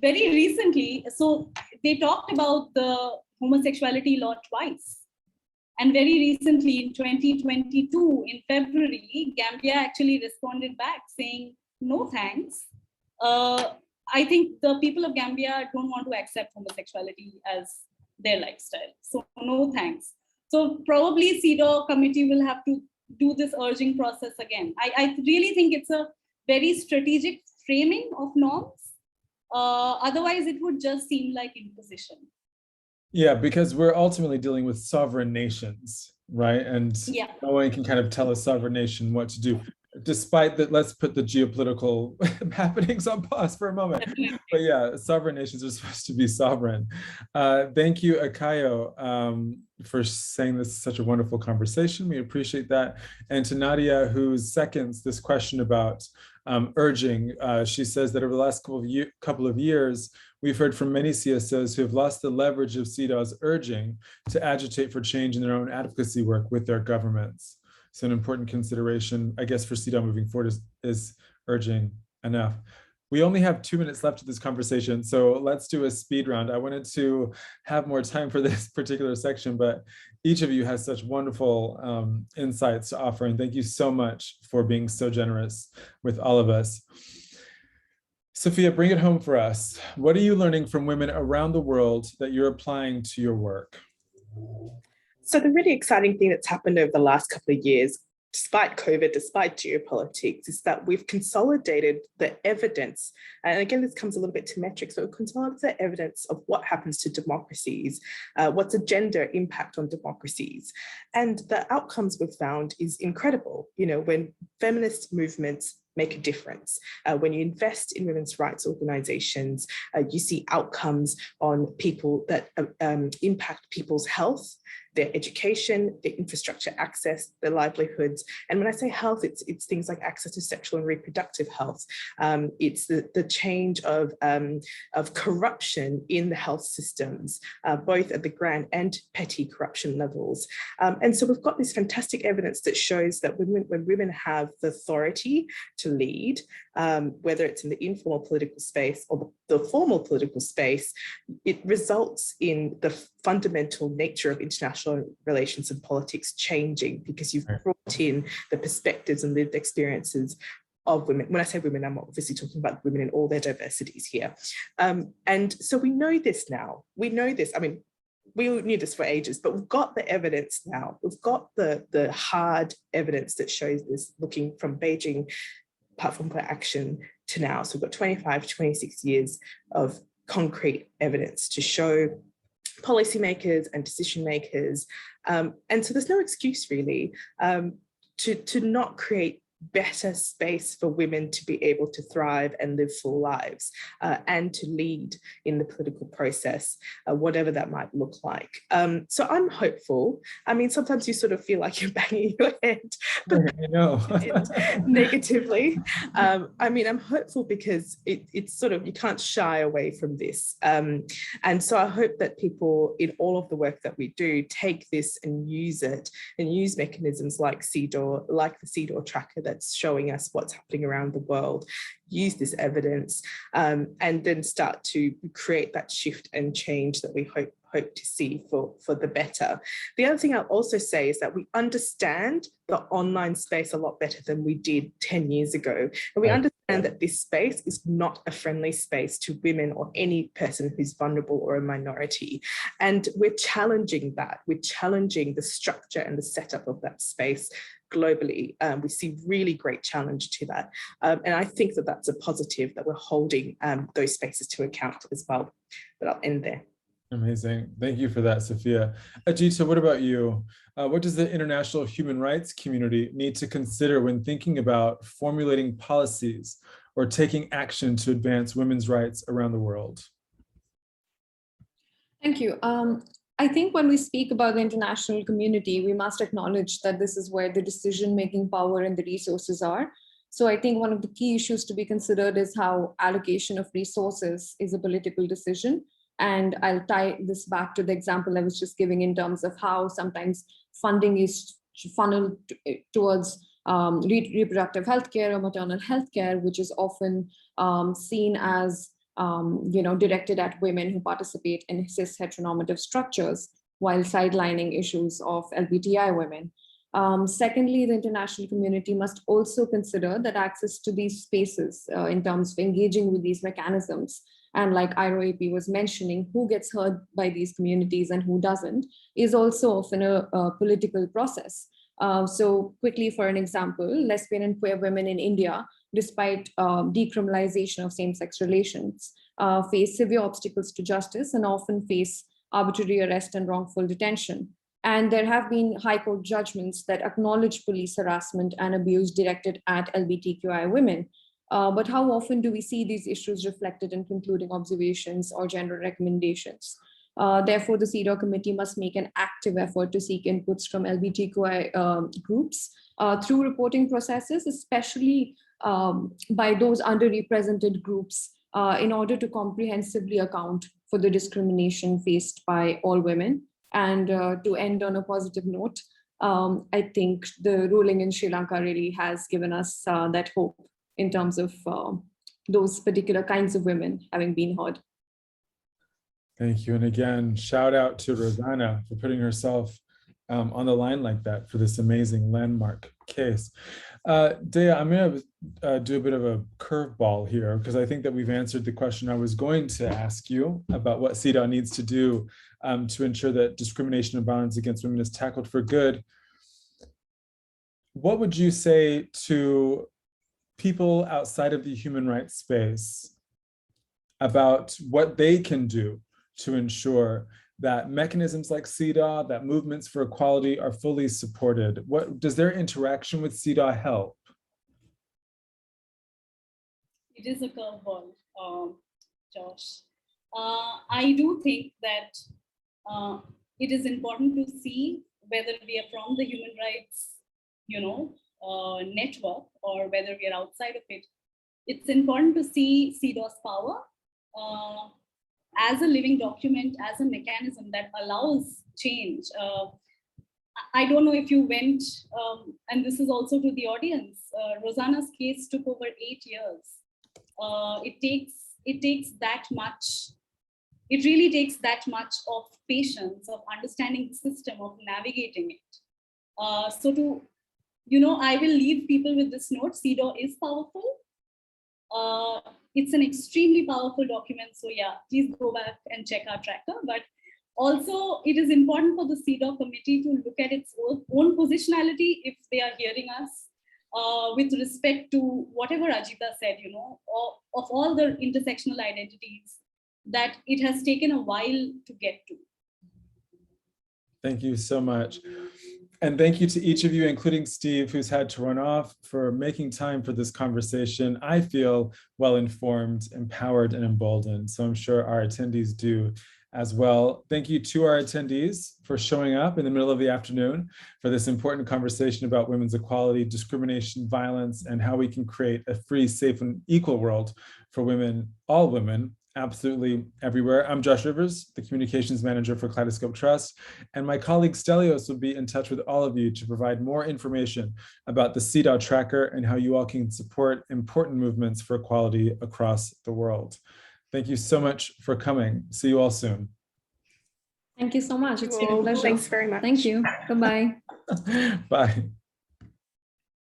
very recently, so they talked about the homosexuality law twice. And very recently in 2022, in February, Gambia actually responded back saying, no thanks. I think the people of Gambia don't want to accept homosexuality as their lifestyle. So no thanks. So probably CEDAW committee will have to do this urging process again. I really think it's a very strategic framing of norms. Otherwise, it would just seem like imposition. Yeah, because we're ultimately dealing with sovereign nations, right? And no one can kind of tell a sovereign nation what to do. Despite that, let's put the geopolitical happenings on pause for a moment. But yeah, sovereign nations are supposed to be sovereign. Thank you, Akayo, for saying this is such a wonderful conversation. We appreciate that. And to Nadia, who seconds this question about urging, she says that over the last couple of years, we've heard from many CSOs who have lost the leverage of CEDAW's urging to agitate for change in their own advocacy work with their governments. So an important consideration, I guess, for CEDAW moving forward is urging enough. We only have 2 minutes left of this conversation, so let's do a speed round. I wanted to have more time for this particular section, but each of you has such wonderful insights to offer, and thank you so much for being so generous with all of us. Sophia, bring it home for us. What are you learning from women around the world that you're applying to your work? So the really exciting thing that's happened over the last couple of years, despite COVID, despite geopolitics, is that we've consolidated the evidence. And again, this comes a little bit to metrics, but we've consolidated the evidence of what happens to democracies, what's a gender impact on democracies. And the outcomes we've found is incredible. When feminist movements make a difference. When you invest in women's rights organizations, you see outcomes on people that impact people's health, their education, their infrastructure access, their livelihoods. And when I say health, it's things like access to sexual and reproductive health. It's the change of corruption in the health systems, both at the grand and petty corruption levels. And so we've got this fantastic evidence that shows that when women have the authority to lead, whether it's in the informal political space or the formal political space, it results in the fundamental nature of international relations and politics changing, because you've brought in the perspectives and lived experiences of women. When I say women, I'm obviously talking about women in all their diversities here. And so we know this now. We know this. I mean, we knew this for ages, but we've got the evidence now. We've got the hard evidence that shows this, looking from Beijing Platform for Action to now. So we've got 25, 26 years of concrete evidence to show policymakers and decision makers. And so there's no excuse really to not create better space for women to be able to thrive and live full lives and to lead in the political process, whatever that might look like. So I'm hopeful. I mean, sometimes you sort of feel like you're banging your head negatively. I mean, I'm hopeful because it's sort of, you can't shy away from this. And so I hope that people in all of the work that we do take this and use it, and use mechanisms like CEDAW, like the CEDAW tracker that's showing us what's happening around the world, use this evidence, and then start to create that shift and change that we hope to see for the better. The other thing I'll also say is that we understand the online space a lot better than we did 10 years ago. And we understand that this space is not a friendly space to women or any person who's vulnerable or a minority. And we're challenging that. We're challenging the structure and the setup of that space globally. We see really great challenge to that. And I think that that's a positive, that we're holding those spaces to account as well. But I'll end there. Amazing. Thank you for that, Sophia. Ajita, what about you? What does the international human rights community need to consider when thinking about formulating policies or taking action to advance women's rights around the world? Thank you. I think when we speak about the international community, we must acknowledge that this is where the decision-making power and the resources are. So I think one of the key issues to be considered is how allocation of resources is a political decision. And I'll tie this back to the example I was just giving in terms of how sometimes funding is funneled towards reproductive healthcare or maternal healthcare, which is often seen as directed at women who participate in cis heteronormative structures, while sidelining issues of LBTI women. Secondly, the international community must also consider that access to these spaces in terms of engaging with these mechanisms, and like IROAP was mentioning, who gets heard by these communities and who doesn't, is also often a political process. So quickly, for an example, lesbian and queer women in India, despite decriminalization of same-sex relations, face severe obstacles to justice and often face arbitrary arrest and wrongful detention. And there have been high court judgments that acknowledge police harassment and abuse directed at LGBTQI women. But how often do we see these issues reflected in concluding observations or general recommendations? Therefore, the CEDAW committee must make an active effort to seek inputs from LGBTQI groups through reporting processes, especially by those underrepresented groups, in order to comprehensively account for the discrimination faced by all women. And to end on a positive note, I think the ruling in Sri Lanka really has given us that hope in terms of those particular kinds of women having been heard. Thank you. And again, shout out to Rosanna for putting herself on the line like that for this amazing landmark case. Dea, I'm going to do a bit of a curveball here, because I think that we've answered the question I was going to ask you about what CEDAW needs to do to ensure that discrimination and violence against women is tackled for good. What would you say to people outside of the human rights space about what they can do to ensure that mechanisms like CEDAW, that movements for equality are fully supported? What does their interaction with CEDAW help? It is a curveball, Josh. I do think that it is important to see whether we are from the human rights, network, or whether we are outside of it. It's important to see CEDAW's power as a living document, as a mechanism that allows change. I don't know if you went, and this is also to the audience, Rosanna's case took over 8 years. It takes that much, it really takes that much of patience, of understanding the system, of navigating it. So to, I will leave people with this note: CEDAW is powerful. It's an extremely powerful document. So yeah, please go back and check our tracker. But also, it is important for the CEDAW committee to look at its own positionality if they are hearing us, with respect to whatever Ajita said, of all the intersectional identities that it has taken a while to get to. Thank you so much. And thank you to each of you, including Steve, who's had to run off, for making time for this conversation. I feel well-informed, empowered, and emboldened. So I'm sure our attendees do as well. Thank you to our attendees for showing up in the middle of the afternoon for this important conversation about women's equality, discrimination, violence, and how we can create a free, safe, and equal world for women, all women, absolutely everywhere. I'm Josh Rivers, the Communications Manager for Kaleidoscope Trust, and my colleague Stelios will be in touch with all of you to provide more information about the CEDAW tracker and how you all can support important movements for equality across the world. Thank you so much for coming. See you all soon. Thank you so much. It's been a pleasure. Thanks very much. Thank you. Goodbye. Bye.